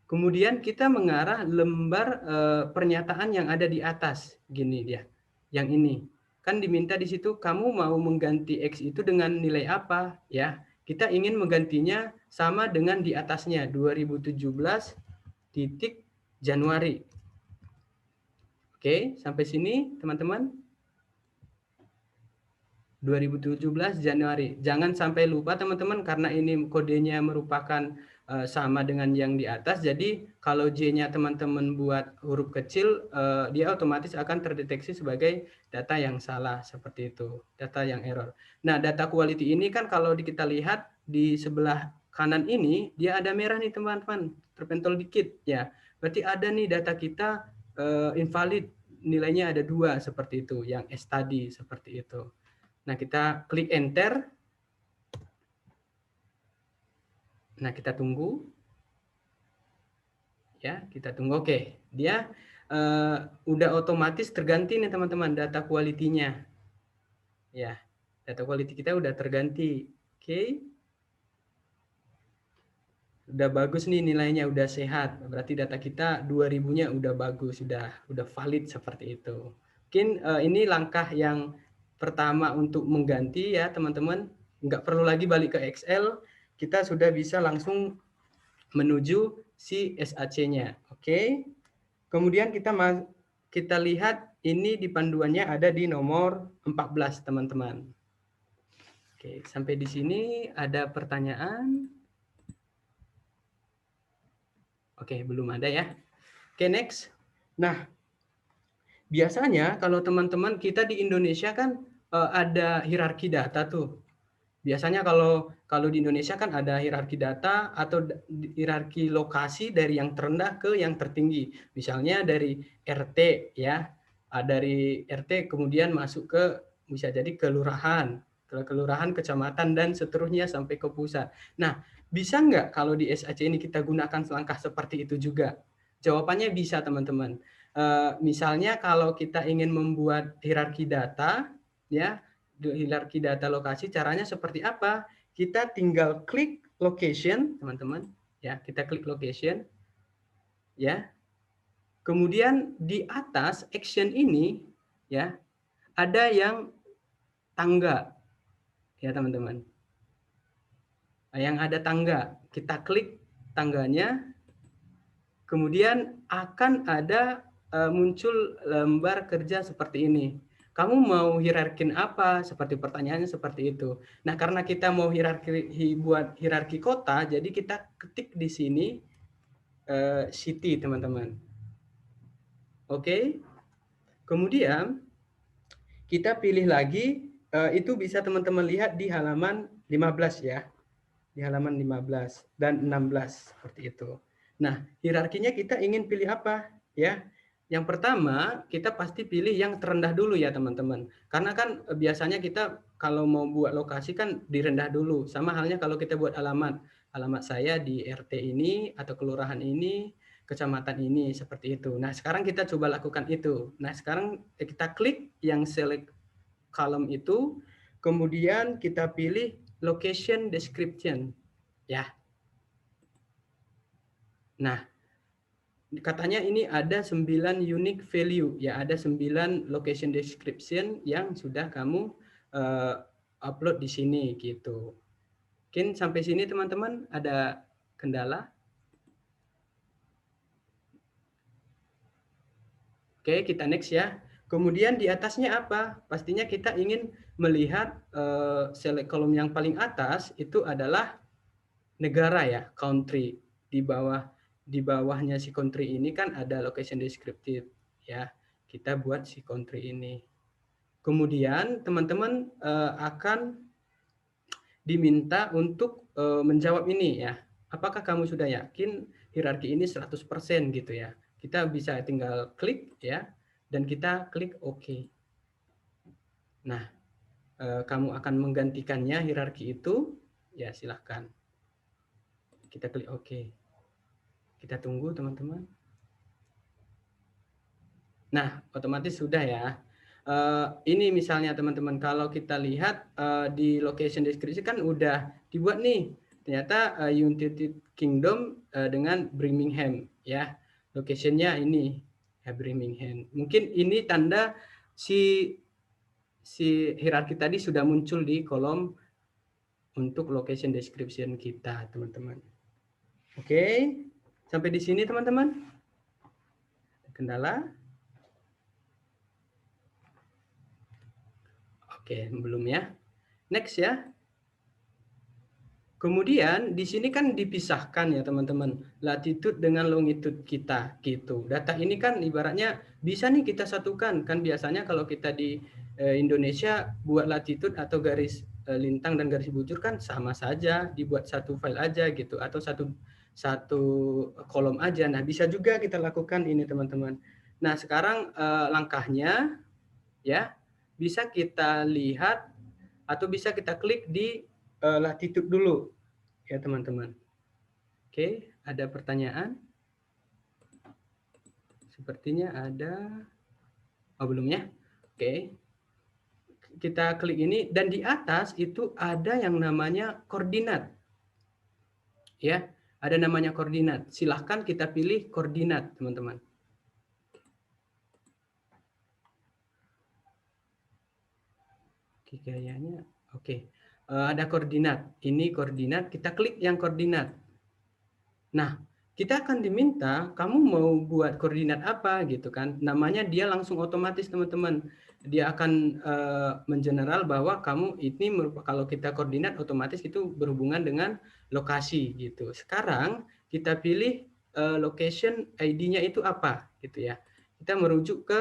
Kemudian kita mengarah lembar pernyataan yang ada di atas, gini dia, yang ini. Kan diminta di situ kamu mau mengganti X itu dengan nilai apa, ya? Kita ingin menggantinya sama dengan di atasnya 2017 titik Januari. Oke, sampai sini teman-teman. 2017 Januari. Jangan sampai lupa teman-teman karena ini kodenya merupakan sama dengan yang di atas. Jadi kalau J-nya teman-teman buat huruf kecil, dia otomatis akan terdeteksi sebagai data yang salah seperti itu, data yang error. Nah, data quality ini kan kalau kita lihat di sebelah kanan ini dia ada merah nih teman-teman, terpentol dikit ya. Berarti ada nih data kita invalid, nilainya ada 2 seperti itu, yang S tadi seperti itu. Nah, kita klik enter. Nah, kita tunggu. Ya, kita tunggu. Oke, dia udah otomatis terganti nih teman-teman data quality-nya. Ya, data quality kita udah terganti. Oke. Udah bagus nih nilainya, udah sehat. Berarti data kita 2000-nya udah bagus, udah valid seperti itu. Mungkin ini langkah yang pertama untuk mengganti ya teman-teman. Nggak perlu lagi balik ke Excel, kita sudah bisa langsung menuju si SAC-nya. Oke. Kemudian kita lihat ini di panduannya ada di nomor 14 teman-teman. Oke, sampai di sini ada pertanyaan? Oke, belum ada ya. Oke, next. Nah, biasanya kalau teman-teman kita di Indonesia kan ada hierarki data tuh. Biasanya kalau di Indonesia kan ada hierarki data atau hierarki lokasi dari yang terendah ke yang tertinggi. Misalnya dari RT ya. Dari RT kemudian masuk ke bisa jadi kelurahan, kecamatan dan seterusnya sampai ke pusat. Nah, bisa nggak kalau di SAC ini kita gunakan langkah seperti itu juga? Jawabannya bisa, teman-teman. Misalnya kalau kita ingin membuat hierarki data, ya, hierarki data lokasi, caranya seperti apa? Kita tinggal klik location, teman-teman. Ya, kita klik location. Ya. Kemudian di atas action ini, ya, ada yang tangga, ya teman-teman. Yang ada tangga, kita klik tangganya, kemudian akan ada muncul lembar kerja seperti ini. Kamu mau hierarkin apa? Seperti pertanyaannya seperti itu. Nah, karena kita mau buat hierarki kota, jadi kita ketik di sini city, teman-teman. Oke. Kemudian kita pilih lagi, itu bisa teman-teman lihat di halaman 15 ya. Di halaman 15 dan 16 seperti itu. Nah, hierarkinya kita ingin pilih apa? Ya. Yang pertama, kita pasti pilih yang terendah dulu ya, teman-teman. Karena kan biasanya kita kalau mau buat lokasi kan direndah dulu. Sama halnya kalau kita buat alamat. Alamat saya di RT ini atau kelurahan ini, kecamatan ini, seperti itu. Nah, sekarang kita coba lakukan itu. Nah, sekarang kita klik yang select column itu, kemudian kita pilih location description. Ya. Nah, katanya ini ada 9 unique value. Ya, ada 9 location description yang sudah kamu upload di sini gitu. Mungkin sampai sini teman-teman ada kendala? Oke, kita next ya. Kemudian di atasnya apa? Pastinya kita ingin melihat select column yang paling atas itu adalah negara ya, country. Di bawahnya si country ini kan ada location descriptive ya. Kita buat si country ini. Kemudian teman-teman akan diminta untuk menjawab ini ya. Apakah kamu sudah yakin hierarki ini 100% gitu ya? Kita bisa tinggal klik ya, dan kita klik OK. Nah, kamu akan menggantikannya hierarki itu, ya silahkan. Kita klik OK. Kita tunggu teman-teman. Nah, otomatis sudah ya. Ini misalnya teman-teman, kalau kita lihat di location description kan udah dibuat nih. Ternyata United Kingdom dengan Birmingham ya. Location-nya ini ya, Birmingham. Mungkin ini tanda si hierarki tadi sudah muncul di kolom untuk location description kita, teman-teman. Oke, sampai di sini teman-teman. Kendala? Oke, belum ya. Next ya. Kemudian di sini kan dipisahkan ya teman-teman, latitude dengan longitude kita gitu. Data ini kan ibaratnya bisa nih kita satukan, kan biasanya kalau kita di Indonesia buat latitude atau garis lintang dan garis bujur kan sama saja, dibuat satu file aja gitu atau satu kolom aja. Nah, bisa juga kita lakukan ini teman-teman. Nah, sekarang langkahnya ya bisa kita lihat atau bisa kita klik di latitude dulu ya teman-teman. Oke, ada pertanyaan? Sepertinya ada, oh belum ya? Oke. Kita klik ini dan di atas itu ada yang namanya koordinat. Ya, ada namanya koordinat. Silahkan kita pilih koordinat, teman-teman. Oke, kayaknya oke. Ada koordinat. Ini koordinat, kita klik yang koordinat. Nah, kita akan diminta kamu mau buat koordinat apa gitu kan. Namanya dia langsung otomatis, teman-teman. Dia akan mengeneral bahwa kamu ini kalau kita koordinat otomatis itu berhubungan dengan lokasi gitu. Sekarang kita pilih location ID-nya itu apa gitu ya. Kita merujuk ke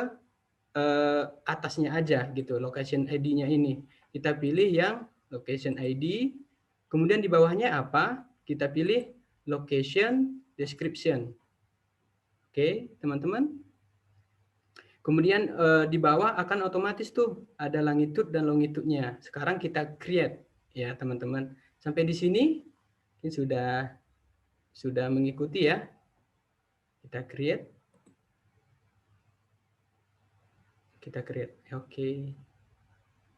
atasnya aja gitu, location ID-nya ini. Kita pilih yang location ID, kemudian di bawahnya apa? Kita pilih location description. Oke, teman-teman. Kemudian di bawah akan otomatis tuh ada longitude dan longitude-nya. Sekarang kita create ya, teman-teman. Sampai di sini ini sudah mengikuti ya. Kita create. Kita create. Oke.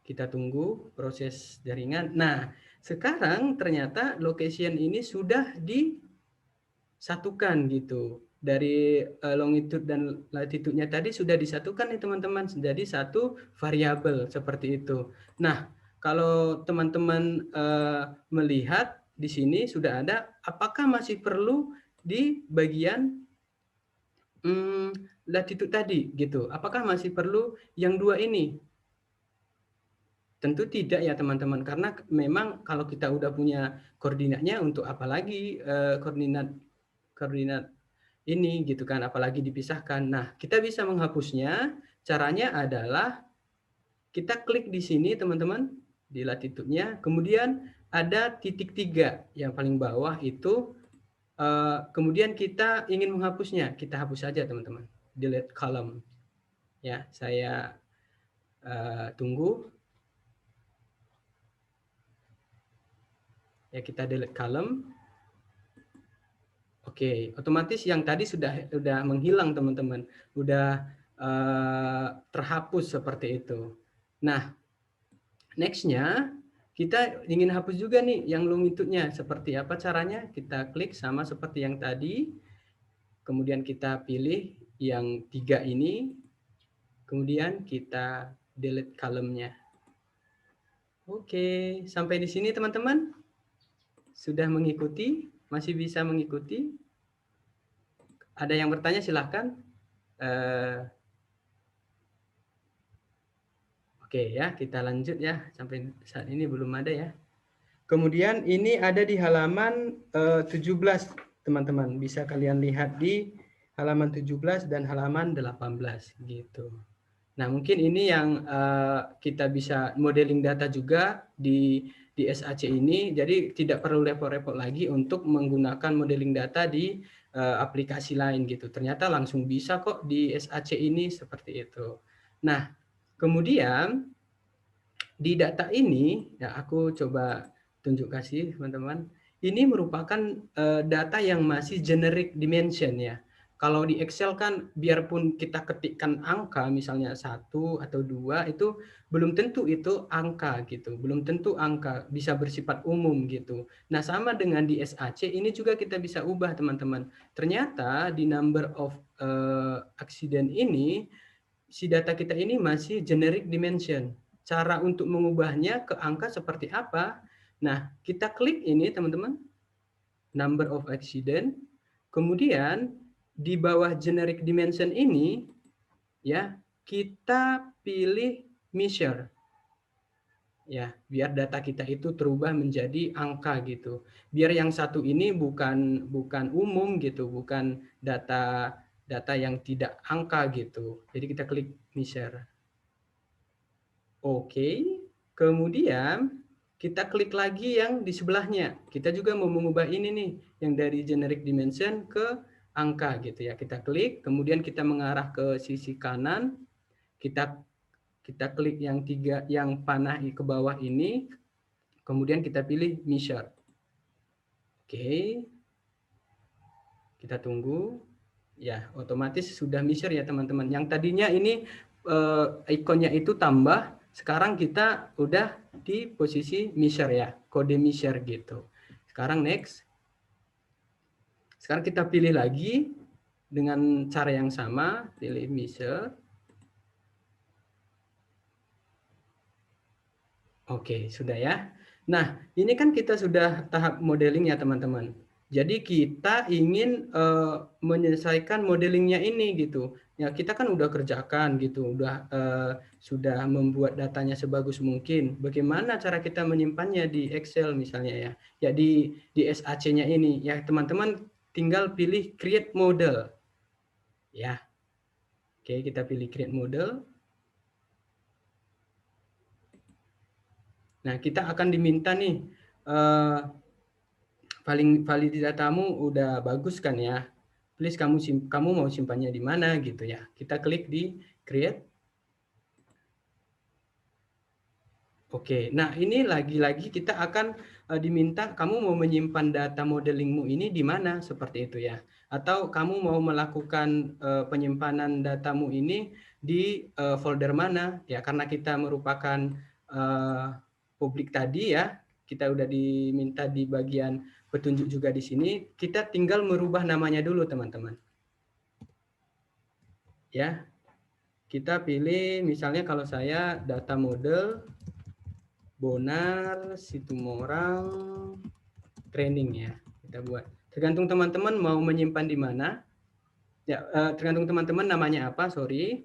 Kita tunggu proses jaringan. Nah, sekarang ternyata location ini sudah disatukan gitu. Dari longitude dan latitude-nya tadi sudah disatukan nih teman-teman, jadi satu variabel seperti itu. Nah, kalau teman-teman melihat di sini sudah ada, apakah masih perlu di bagian latitude tadi gitu? Apakah masih perlu yang dua ini? Tentu tidak ya teman-teman, karena memang kalau kita udah punya koordinatnya untuk apalagi koordinat ini gitu kan, apalagi dipisahkan. Nah, kita bisa menghapusnya. Caranya adalah kita klik di sini teman-teman, di latitude-nya, kemudian ada titik 3 yang paling bawah itu, kemudian kita ingin menghapusnya, kita hapus saja teman-teman, delete column. Ya, saya tunggu. Ya, kita delete column. Oke, otomatis yang tadi sudah menghilang teman-teman, udah terhapus seperti itu. Nah, next-nya kita ingin hapus juga nih yang longitude-nya. Seperti apa caranya? Kita klik sama seperti yang tadi, kemudian kita pilih yang 3 ini, kemudian kita delete column-nya. Oke, sampai di sini teman-teman. Sudah mengikuti? Masih bisa mengikuti? Ada yang bertanya silahkan. Oke ya, kita lanjut ya. Sampai saat ini belum ada ya. Kemudian ini ada di halaman 17, teman-teman. Bisa kalian lihat di halaman 17 dan halaman 18 gitu. Nah, mungkin ini yang kita bisa modeling data juga di SAC ini. Jadi tidak perlu repot-repot lagi untuk menggunakan modeling data di aplikasi lain gitu. Ternyata langsung bisa kok di SAC ini seperti itu. Nah, kemudian di data ini, ya aku coba tunjuk kasih teman-teman. Ini merupakan data yang masih generic dimension ya. Kalau di Excel kan biarpun kita ketikkan angka misalnya 1 atau 2 itu belum tentu itu angka gitu, belum tentu angka, bisa bersifat umum gitu. Nah, sama dengan di SAC ini juga kita bisa ubah teman-teman. Ternyata di number of accident ini si data kita ini masih generic dimension. Cara untuk mengubahnya ke angka seperti apa? Nah, kita klik ini teman-teman, number of accident, kemudian di bawah generic dimension ini ya kita pilih measure ya, biar data kita itu terubah menjadi angka gitu, biar yang satu ini bukan umum gitu, bukan data yang tidak angka gitu. Jadi kita klik measure. Oke, kemudian kita klik lagi yang di sebelahnya. Kita juga mau mengubah ini nih, yang dari generic dimension ke angka gitu ya. Kita klik, kemudian kita mengarah ke sisi kanan. Kita klik yang 3 yang panah ke bawah ini. Kemudian kita pilih measure. Oke. Kita tunggu. Ya, otomatis sudah measure ya teman-teman. Yang tadinya ini ikonnya itu tambah, sekarang kita udah di posisi measure ya, kode measure gitu. Sekarang next. Sekarang kita pilih lagi dengan cara yang sama, pilih measure. Oke, sudah ya. Nah, ini kan kita sudah tahap modeling ya teman-teman. Jadi kita ingin menyelesaikan modelingnya ini gitu. Ya kita kan udah kerjakan gitu, udah sudah membuat datanya sebagus mungkin. Bagaimana cara kita menyimpannya di Excel misalnya ya? Ya di SAC-nya ini ya teman-teman tinggal pilih create model. Ya. Oke, kita pilih create model. Nah, kita akan diminta nih validasi datamu udah bagus kan ya. Please kamu mau simpannya di mana gitu ya. Kita klik di create. Oke, nah ini lagi-lagi kita akan diminta kamu mau menyimpan data modelingmu ini di mana seperti itu ya. Atau kamu mau melakukan penyimpanan datamu ini di folder mana ya, karena kita merupakan publik tadi ya, kita udah diminta di bagian petunjuk juga di sini, kita tinggal merubah namanya dulu teman-teman. Ya, kita pilih misalnya kalau saya data model Bonar Situmorang training ya, kita buat. Tergantung teman-teman mau menyimpan di mana. Ya, tergantung teman-teman namanya apa, sorry.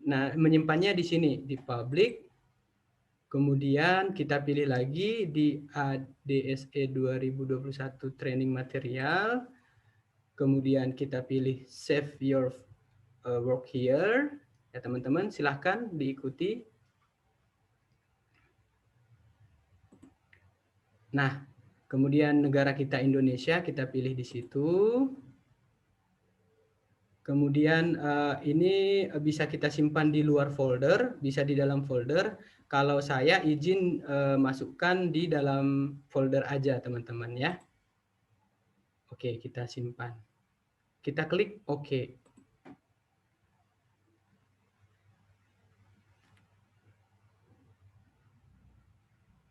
Nah, menyimpannya di sini di public. Kemudian kita pilih lagi di ADSE 2021 training material. Kemudian kita pilih save your work here. Ya teman-teman, silahkan diikuti. Nah, kemudian negara kita Indonesia, kita pilih di situ. Kemudian ini bisa kita simpan di luar folder, bisa di dalam folder. Kalau saya izin masukkan di dalam folder aja teman-teman ya. Oke, kita simpan. Kita klik OK.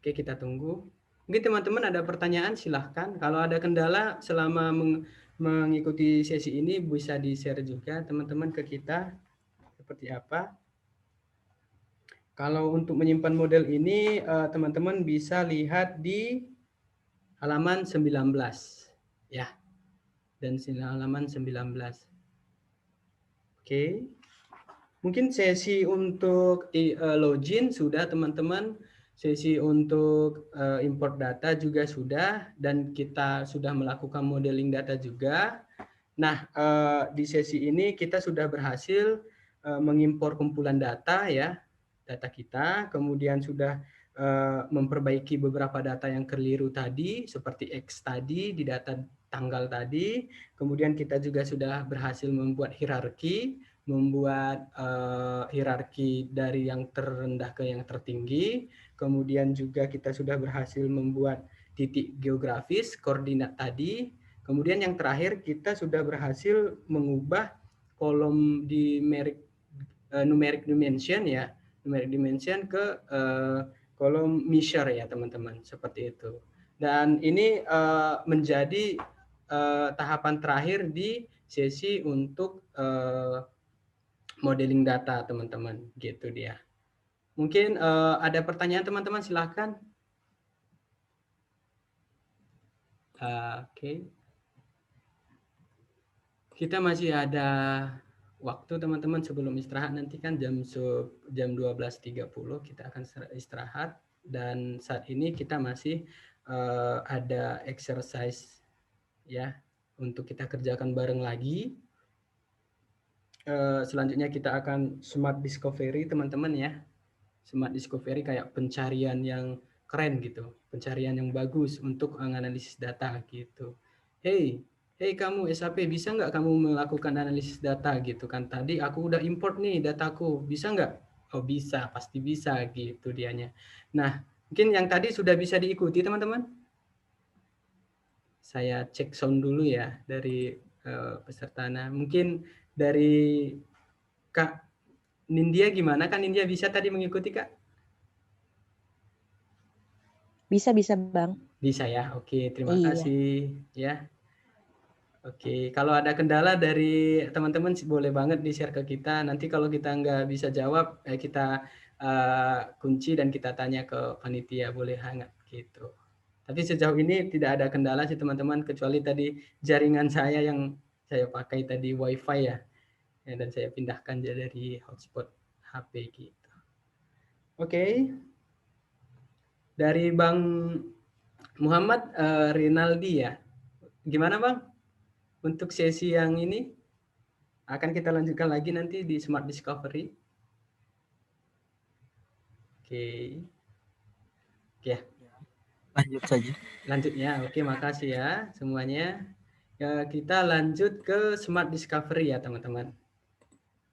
Oke, kita tunggu. Mungkin teman-teman ada pertanyaan, silahkan. Kalau ada kendala selama mengikuti sesi ini, bisa di-share juga teman-teman ke kita. Seperti apa. Kalau untuk menyimpan model ini, teman-teman bisa lihat di halaman 19. Ya, dan halaman 19. Oke. Mungkin sesi untuk login sudah teman-teman. Sesi untuk import data juga sudah, dan kita sudah melakukan modeling data juga. Nah, di sesi ini kita sudah berhasil mengimpor kumpulan data ya, data kita, kemudian sudah memperbaiki beberapa data yang keliru tadi, seperti X tadi di data tanggal tadi, kemudian kita juga sudah berhasil membuat hierarki, hierarki dari yang terendah ke yang tertinggi. Kemudian juga kita sudah berhasil membuat titik geografis, koordinat tadi. Kemudian yang terakhir kita sudah berhasil mengubah kolom di numeric dimension ya, numeric dimension ke kolom measure ya teman-teman, seperti itu. Dan ini menjadi tahapan terakhir di sesi untuk modeling data teman-teman, gitu dia. Mungkin ada pertanyaan teman-teman, silahkan. Oke. Kita masih ada waktu teman-teman sebelum istirahat, nanti kan jam 12.30 kita akan istirahat, dan saat ini kita masih ada exercise ya untuk kita kerjakan bareng lagi. Selanjutnya kita akan smart discovery teman-teman ya. Smart discovery kayak pencarian yang keren gitu, pencarian yang bagus untuk menganalisis data gitu. Hey kamu SAP, bisa nggak kamu melakukan analisis data gitu kan? Tadi aku udah import nih dataku, bisa nggak? Oh bisa, pasti bisa gitu dianya. Nah, mungkin yang tadi sudah bisa diikuti teman-teman. Saya cek sound dulu ya dari peserta. Nah, mungkin dari Kak Nindya gimana? Kan Nindya bisa tadi mengikuti, Kak? Bisa Bang. Bisa ya. Oke, terima Iya. kasih ya. Oke, kalau ada kendala dari teman-teman boleh banget di-share ke kita. Nanti kalau kita nggak bisa jawab, kita kunci dan kita tanya ke panitia, boleh hangat gitu. Tapi sejauh ini tidak ada kendala sih teman-teman, kecuali tadi jaringan saya yang saya pakai tadi WiFi ya, dan saya pindahkan dari hotspot HP gitu. Oke. Dari Bang Muhammad Rinaldi ya. Gimana Bang? Untuk sesi yang ini akan kita lanjutkan lagi nanti di Smart Discovery. Oke. Ya. Lanjut saja. Lanjutnya, oke, makasih ya semuanya. Ya, kita lanjut ke Smart Discovery ya teman-teman.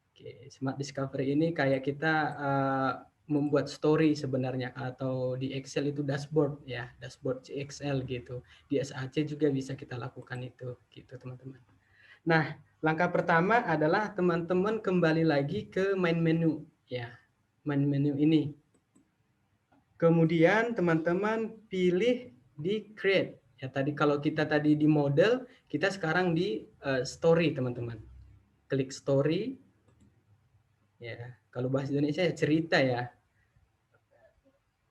Oke, Smart Discovery ini kayak kita membuat story sebenarnya, atau di Excel itu dashboard ya, dashboard Excel gitu. Di SAC juga bisa kita lakukan itu, gitu teman-teman. Nah, langkah pertama adalah teman-teman kembali lagi ke main menu ya, main menu ini. Kemudian teman-teman pilih di create. Ya tadi kalau kita tadi di model, kita sekarang di story teman-teman. Klik story. Ya, kalau bahasa Indonesia ya cerita ya.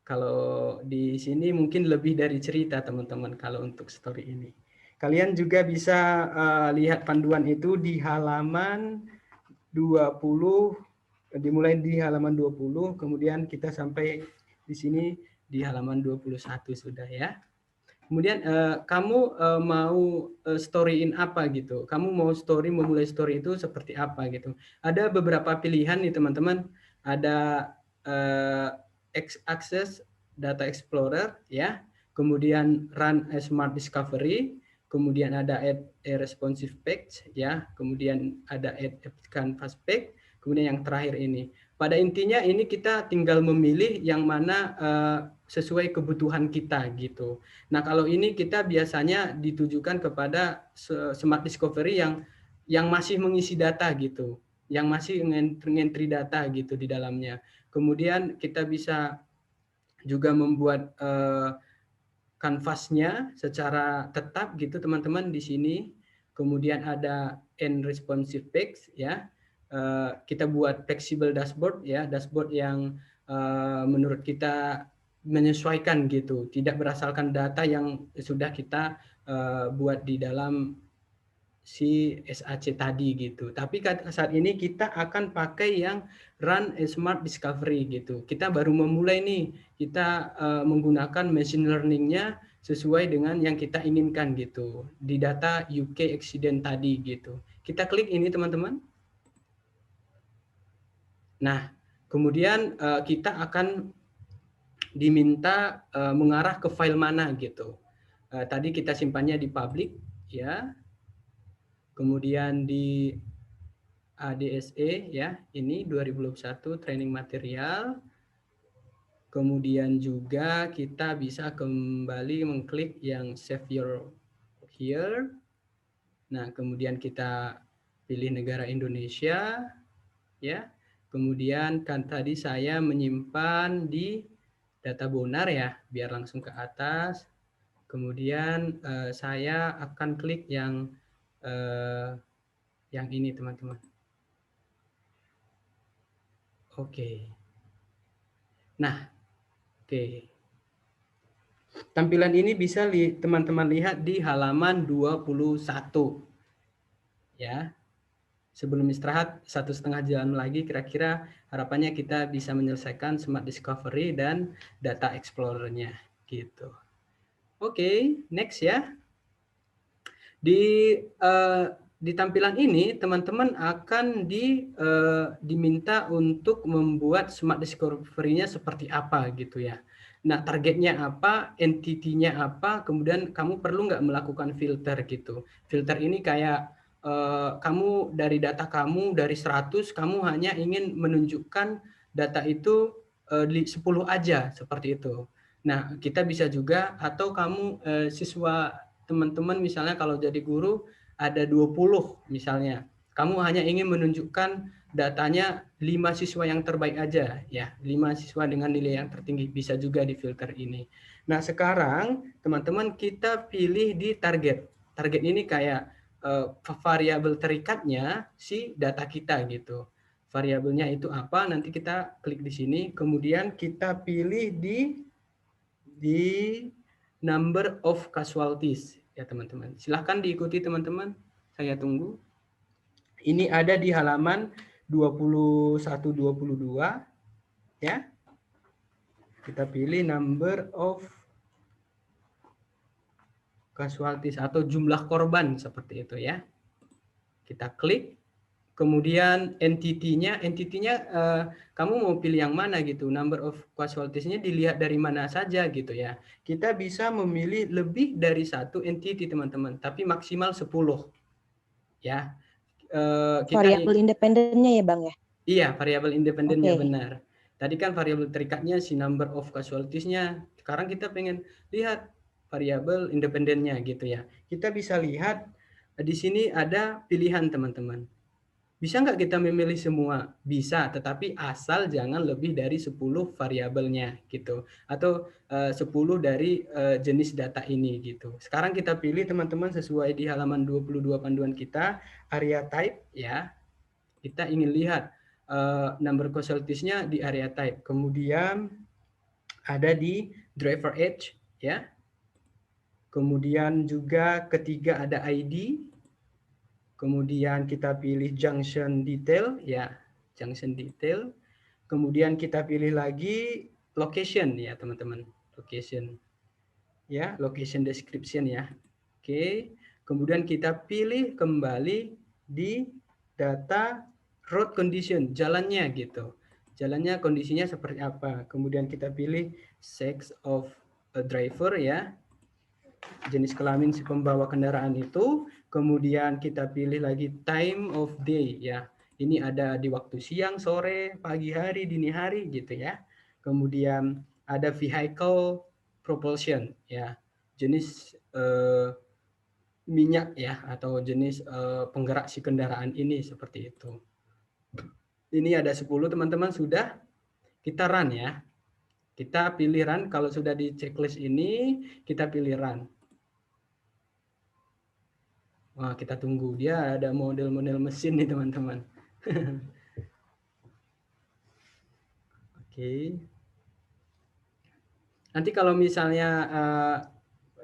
Kalau di sini mungkin lebih dari cerita teman-teman kalau untuk story ini. Kalian juga bisa lihat panduan itu di halaman 20, dimulai di halaman 20, kemudian kita sampai di sini di halaman 21 sudah ya. Kemudian kamu mau storyin apa gitu. Kamu mau memulai story itu seperti apa gitu. Ada beberapa pilihan nih teman-teman. Ada Access Data Explorer ya. Kemudian Run a Smart Discovery. Kemudian ada Add a Responsive Page ya. Kemudian ada Add a Canvas Page. Kemudian yang terakhir ini. Pada intinya ini kita tinggal memilih yang mana sesuai kebutuhan kita gitu. Nah, kalau ini kita biasanya ditujukan kepada Smart Discovery yang masih mengisi data gitu, yang masih mengentry data gitu di dalamnya. Kemudian kita bisa juga membuat kanvasnya secara tetap gitu teman-teman di sini. Kemudian ada end responsive page ya. Kita buat flexible dashboard ya, dashboard yang menurut kita menyesuaikan gitu, tidak berdasarkan data yang sudah kita buat di dalam si SAC tadi gitu. Tapi saat ini kita akan pakai yang Run a Smart Discovery gitu. Kita baru memulai nih, kita menggunakan machine learning-nya sesuai dengan yang kita inginkan gitu di data UK accident tadi gitu. Kita klik ini teman-teman. Nah, kemudian kita akan diminta mengarah ke file mana gitu. Tadi kita simpannya di public ya. Kemudian di ADSE ya, ini 2021 training material. Kemudian juga kita bisa kembali mengklik yang save your here. Nah, kemudian kita pilih negara Indonesia ya. Kemudian kan tadi saya menyimpan di data bonar ya, biar langsung ke atas. Kemudian saya akan klik yang ini teman-teman. Oke. Nah, oke. Tampilan ini bisa teman-teman lihat di halaman 21. Ya. Sebelum istirahat 1,5 jam lagi kira-kira harapannya kita bisa menyelesaikan Smart Discovery dan Data Explorer-nya gitu. Oke, next ya. Di tampilan ini teman-teman akan diminta untuk membuat Smart Discovery-nya seperti apa gitu ya. Nah, targetnya apa, entity-nya apa, kemudian kamu perlu nggak melakukan filter gitu. Filter ini kayak kamu dari data kamu dari 100 kamu hanya ingin menunjukkan data itu 10 aja seperti itu. Nah, kita bisa juga atau kamu siswa teman-teman misalnya kalau jadi guru ada 20 misalnya. Kamu hanya ingin menunjukkan datanya 5 siswa yang terbaik aja, ya, 5 siswa dengan nilai yang tertinggi, bisa juga di filter ini. Nah, sekarang teman-teman kita pilih di target. Target ini kayak variabel terikatnya si data kita gitu. Variabelnya itu apa? Nanti kita klik di sini, kemudian kita pilih di number of casualties ya teman-teman. Silahkan diikuti teman-teman. Saya tunggu. Ini ada di halaman 21-22 ya. Kita pilih number of casualties atau jumlah korban seperti itu ya. Kita klik. Kemudian entity-nya kamu mau pilih yang mana gitu. Number of casualties-nya dilihat dari mana saja gitu ya. Kita bisa memilih lebih dari satu entity teman-teman, tapi maksimal 10. Ya. Variabel independennya ya Bang ya? Iya, variabel independennya Oke. benar. Tadi kan variabel terikatnya si number of casualties-nya. Sekarang kita pengen lihat variabel independennya gitu ya. Kita bisa lihat di sini ada pilihan teman-teman. Bisa nggak kita memilih semua? Bisa, tetapi asal jangan lebih dari 10 variabelnya gitu. Atau 10 dari jenis data ini gitu. Sekarang kita pilih teman-teman sesuai di halaman 22 panduan kita, area type ya. Kita ingin lihat number casualties-nya di area type. Kemudian ada di driver age ya. Kemudian juga ketiga ada ID. Kemudian kita pilih junction detail, ya, junction detail. Kemudian kita pilih lagi location, ya teman-teman, location, ya, location description ya. Oke, kemudian kita pilih kembali di data road condition, jalannya gitu, jalannya kondisinya seperti apa. Kemudian kita pilih sex of a driver ya, jenis kelamin si pembawa kendaraan itu. Kemudian kita pilih lagi time of day ya. Ini ada di waktu siang, sore, pagi hari, dini hari gitu ya. Kemudian ada vehicle propulsion ya. Jenis minyak ya atau jenis penggerak si kendaraan ini seperti itu. Ini ada 10 teman-teman sudah. Kita run ya. Kita pilih run, kalau sudah di checklist ini kita pilih run. Wah, kita tunggu. Dia ada model-model mesin nih, teman-teman. Oke. Nanti kalau misalnya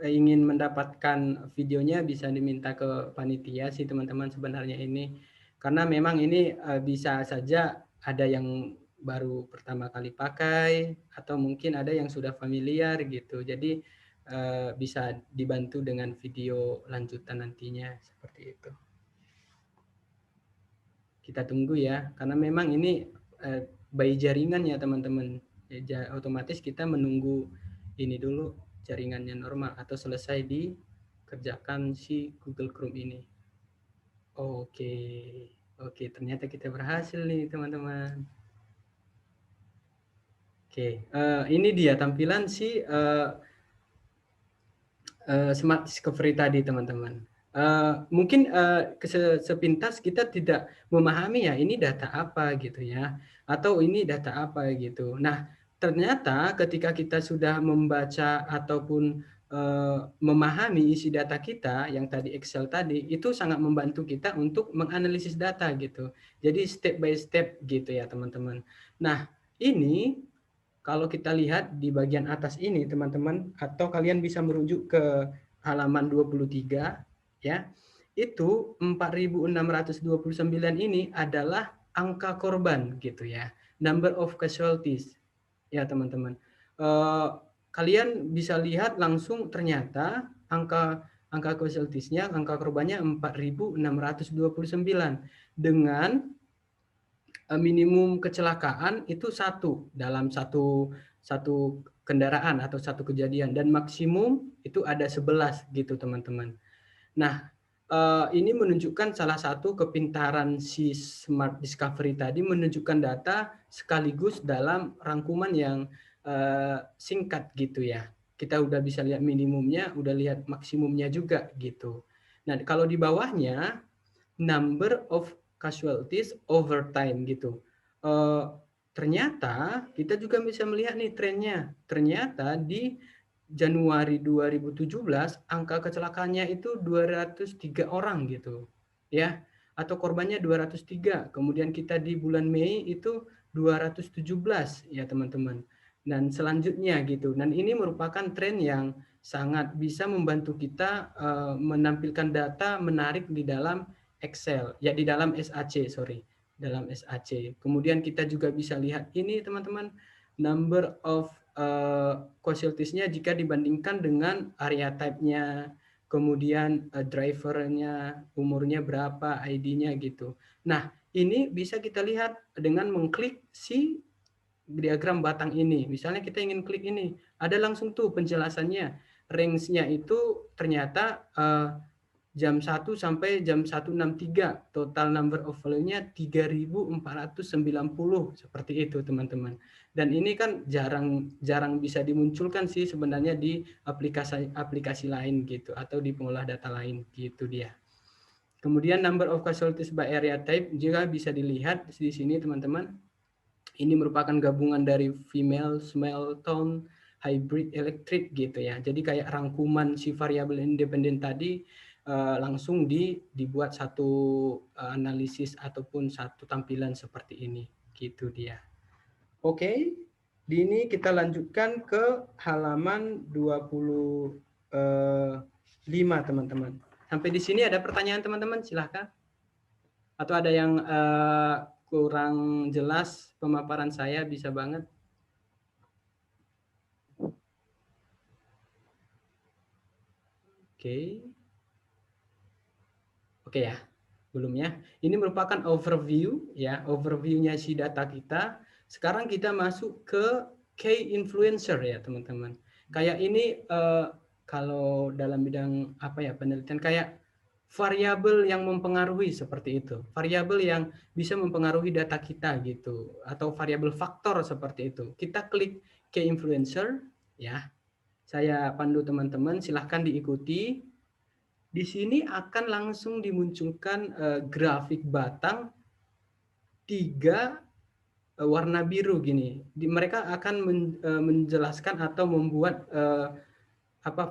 ingin mendapatkan videonya bisa diminta ke panitia sih, teman-teman, sebenarnya ini. Karena memang ini bisa saja ada yang baru pertama kali pakai, atau mungkin ada yang sudah familiar gitu. Jadi bisa dibantu dengan video lanjutan nantinya seperti itu. Kita tunggu ya, karena memang ini by jaringan ya teman-teman. Ya, otomatis kita menunggu ini dulu jaringannya normal atau selesai dikerjakan si Google Chrome ini. Oke, ternyata kita berhasil nih teman-teman. Oke, ini dia tampilan si Smart Discovery tadi teman-teman. Mungkin sepintas kita tidak memahami ya ini data apa gitu ya, atau ini data apa gitu. Nah, ternyata ketika kita sudah membaca ataupun memahami isi data kita yang tadi Excel tadi, itu sangat membantu kita untuk menganalisis data gitu. Jadi step by step gitu ya teman-teman. Nah, ini kalau kita lihat di bagian atas ini teman-teman, atau kalian bisa merujuk ke halaman 23 ya, itu 4.629 ini adalah angka korban gitu ya, number of casualties ya teman-teman. Kalian bisa lihat langsung ternyata angka casualties-nya, angka korbannya 4.629 dengan minimum kecelakaan itu 1 dalam satu kendaraan atau satu kejadian, dan maksimum itu ada 11 gitu teman-teman. Nah, ini menunjukkan salah satu kepintaran si Smart Discovery tadi, menunjukkan data sekaligus dalam rangkuman yang singkat gitu ya. Kita udah bisa lihat minimumnya, udah lihat maksimumnya juga gitu. Nah, kalau di bawahnya number of casualties over time gitu. Ternyata kita juga bisa melihat nih trennya. Ternyata di Januari 2017 angka kecelakaannya itu 203 orang gitu. Ya, atau korbannya 203. Kemudian kita di bulan Mei itu 217 ya teman-teman. Dan selanjutnya gitu. Dan ini merupakan tren yang sangat bisa membantu kita menampilkan data menarik di dalam Excel, ya di dalam SAC, sorry, dalam SAC. Kemudian kita juga bisa lihat ini teman-teman, number of casualties-nya jika dibandingkan dengan area type-nya, kemudian driver-nya, umurnya berapa, ID-nya gitu. Nah, ini bisa kita lihat dengan mengklik si diagram batang ini. Misalnya kita ingin klik ini, ada langsung tuh penjelasannya. Range-nya itu ternyata jam 1 sampai jam 1.63, total number of value-nya 3.490, seperti itu teman-teman. Dan ini kan jarang bisa dimunculkan sih sebenarnya di aplikasi lain gitu, atau di pengolah data lain gitu dia. Kemudian number of casualties by area type juga bisa dilihat di sini teman-teman. Ini merupakan gabungan dari female, male, tone, hybrid, electric gitu ya. Jadi kayak rangkuman si variabel independen tadi langsung dibuat satu analisis ataupun satu tampilan seperti ini gitu dia. Oke, di ini kita lanjutkan ke halaman 25 teman-teman. Sampai di sini ada pertanyaan teman-teman, silahkan. Atau ada yang kurang jelas pemaparan saya, bisa banget. Oke. Oke ya, belum ya. Ini merupakan overview ya, overview-nya si data kita. Sekarang kita masuk ke key influencer ya, teman-teman. Kayak ini kalau dalam bidang apa ya, penelitian kayak variabel yang mempengaruhi seperti itu. Variabel yang bisa mempengaruhi data kita gitu, atau variabel faktor seperti itu. Kita klik key influencer ya. Saya pandu teman-teman, silahkan diikuti. Di sini akan langsung dimunculkan grafik batang 3 warna biru gini. Mereka akan menjelaskan atau membuat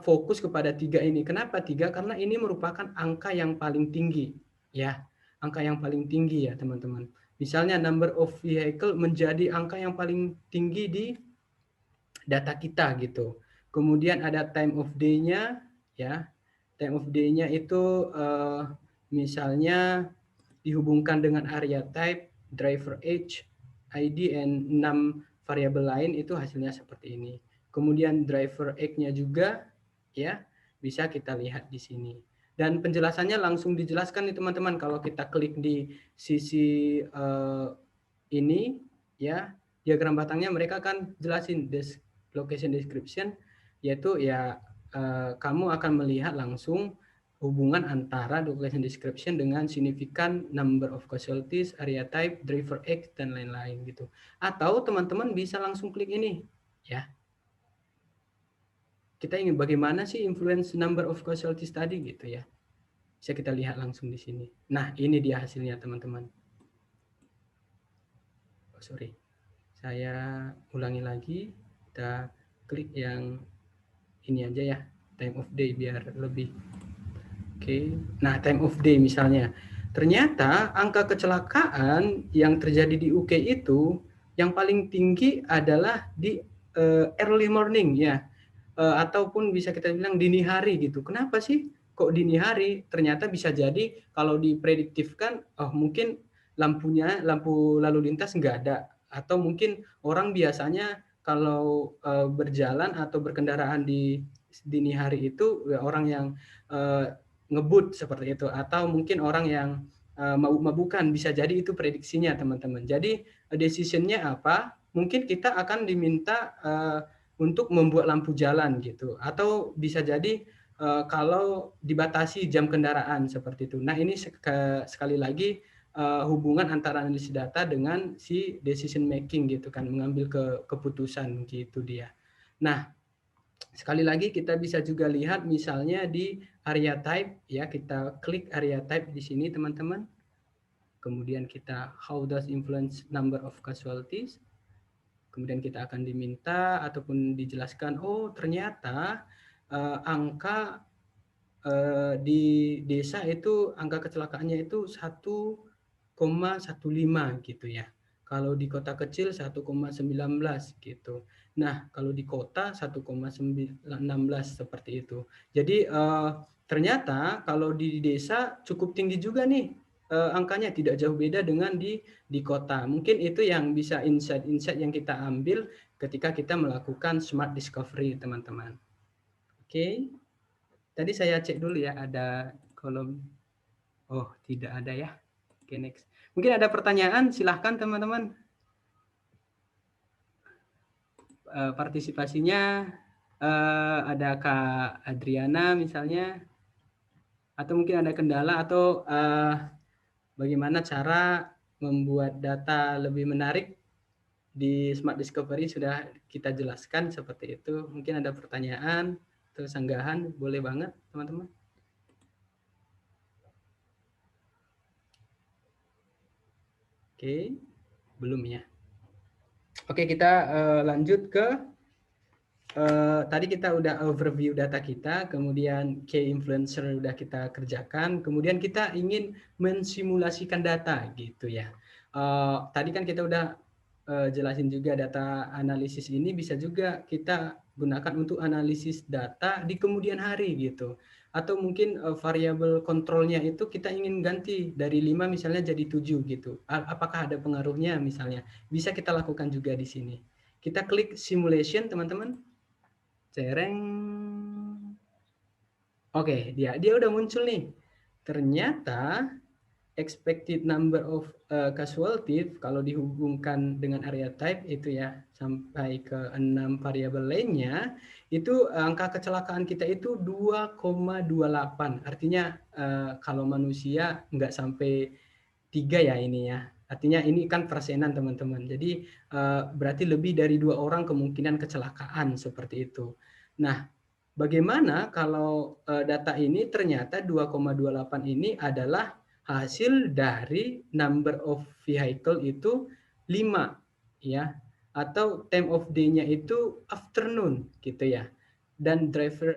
fokus kepada 3 ini. Kenapa 3? Karena ini merupakan angka yang paling tinggi, ya, angka yang paling tinggi ya teman-teman. Misalnya number of vehicle menjadi angka yang paling tinggi di data kita gitu. Kemudian ada time of day-nya, ya. Time of day-nya itu misalnya dihubungkan dengan area type, driver age, ID, and 6 variabel lain, itu hasilnya seperti ini. Kemudian driver age-nya juga ya bisa kita lihat di sini. Dan penjelasannya langsung dijelaskan nih teman-teman, kalau kita klik di sisi ini ya, diagram batangnya mereka akan jelasin location description, yaitu ya kamu akan melihat langsung hubungan antara location description dengan significant number of casualties, area type, driver X, dan lain-lain gitu. Atau teman-teman bisa langsung klik ini ya. Kita ingin bagaimana sih influence number of casualties tadi gitu ya. Bisa kita lihat langsung di sini. Nah, ini dia hasilnya teman-teman. Oh, sorry. Saya ulangi lagi. Kita klik yang ini aja ya, time of day biar lebih. Oke. Nah, time of day misalnya. Ternyata angka kecelakaan yang terjadi di UK itu yang paling tinggi adalah di early morning ya. Ataupun bisa kita bilang dini hari gitu. Kenapa sih kok dini hari? Ternyata bisa jadi kalau diprediktifkan mungkin lampu lalu lintas nggak ada, atau mungkin orang biasanya kalau berjalan atau berkendaraan di dini hari itu orang yang ngebut seperti itu, atau mungkin orang yang mabuk-mabukan, bisa jadi itu prediksinya teman-teman. Jadi decision-nya apa? Mungkin kita akan diminta untuk membuat lampu jalan gitu, atau bisa jadi kalau dibatasi jam kendaraan seperti itu. Nah, ini sekali lagi hubungan antara analisis data dengan si decision making gitu kan, mengambil keputusan gitu dia. Nah, Sekali lagi kita bisa juga lihat misalnya di area type ya, kita klik area type di sini teman-teman. Kemudian kita how does influence number of casualties. Kemudian kita akan diminta ataupun dijelaskan, oh ternyata angka di desa itu angka kecelakaannya itu 1,15 gitu ya. Kalau di kota kecil 1,19 gitu. Nah, kalau di kota 1,16 seperti itu. Jadi ternyata kalau di desa cukup tinggi juga nih angkanya, tidak jauh beda dengan di kota. Mungkin itu yang bisa insight-insight yang kita ambil ketika kita melakukan smart discovery, teman-teman. Oke. Tadi saya cek dulu ya, ada kolom. Oh, tidak ada ya. Oke, next. Mungkin ada pertanyaan, silahkan teman-teman. Partisipasinya ada Kak Adriana misalnya, atau mungkin ada kendala, atau bagaimana cara membuat data lebih menarik di Smart Discovery sudah kita jelaskan seperti itu. Mungkin ada pertanyaan atau sanggahan, boleh banget teman-teman. Oke, belum ya. Oke, kita lanjut ke tadi kita udah overview data kita, kemudian key influencer udah kita kerjakan, kemudian kita ingin mensimulasikan data gitu ya. Tadi kan kita udah jelasin juga data analisis ini bisa juga kita gunakan untuk analisis data di kemudian hari gitu. Atau mungkin variabel kontrolnya itu kita ingin ganti dari 5 misalnya jadi 7 gitu. Apakah ada pengaruhnya misalnya? Bisa kita lakukan juga di sini. Kita klik simulation teman-teman. Cereng. Oke, dia udah muncul nih. Ternyata expected number of casualties kalau dihubungkan dengan area type itu ya sampai ke 6 variabel lainnya, itu angka kecelakaan kita itu 2,28. Artinya kalau manusia nggak sampai 3 ya ini ya. Artinya ini kan persenan teman-teman. Jadi berarti lebih dari 2 orang kemungkinan kecelakaan seperti itu. Nah, bagaimana kalau data ini ternyata 2,28 ini adalah hasil dari number of vehicle itu 5 ya, atau time of day-nya itu afternoon gitu ya. Dan driver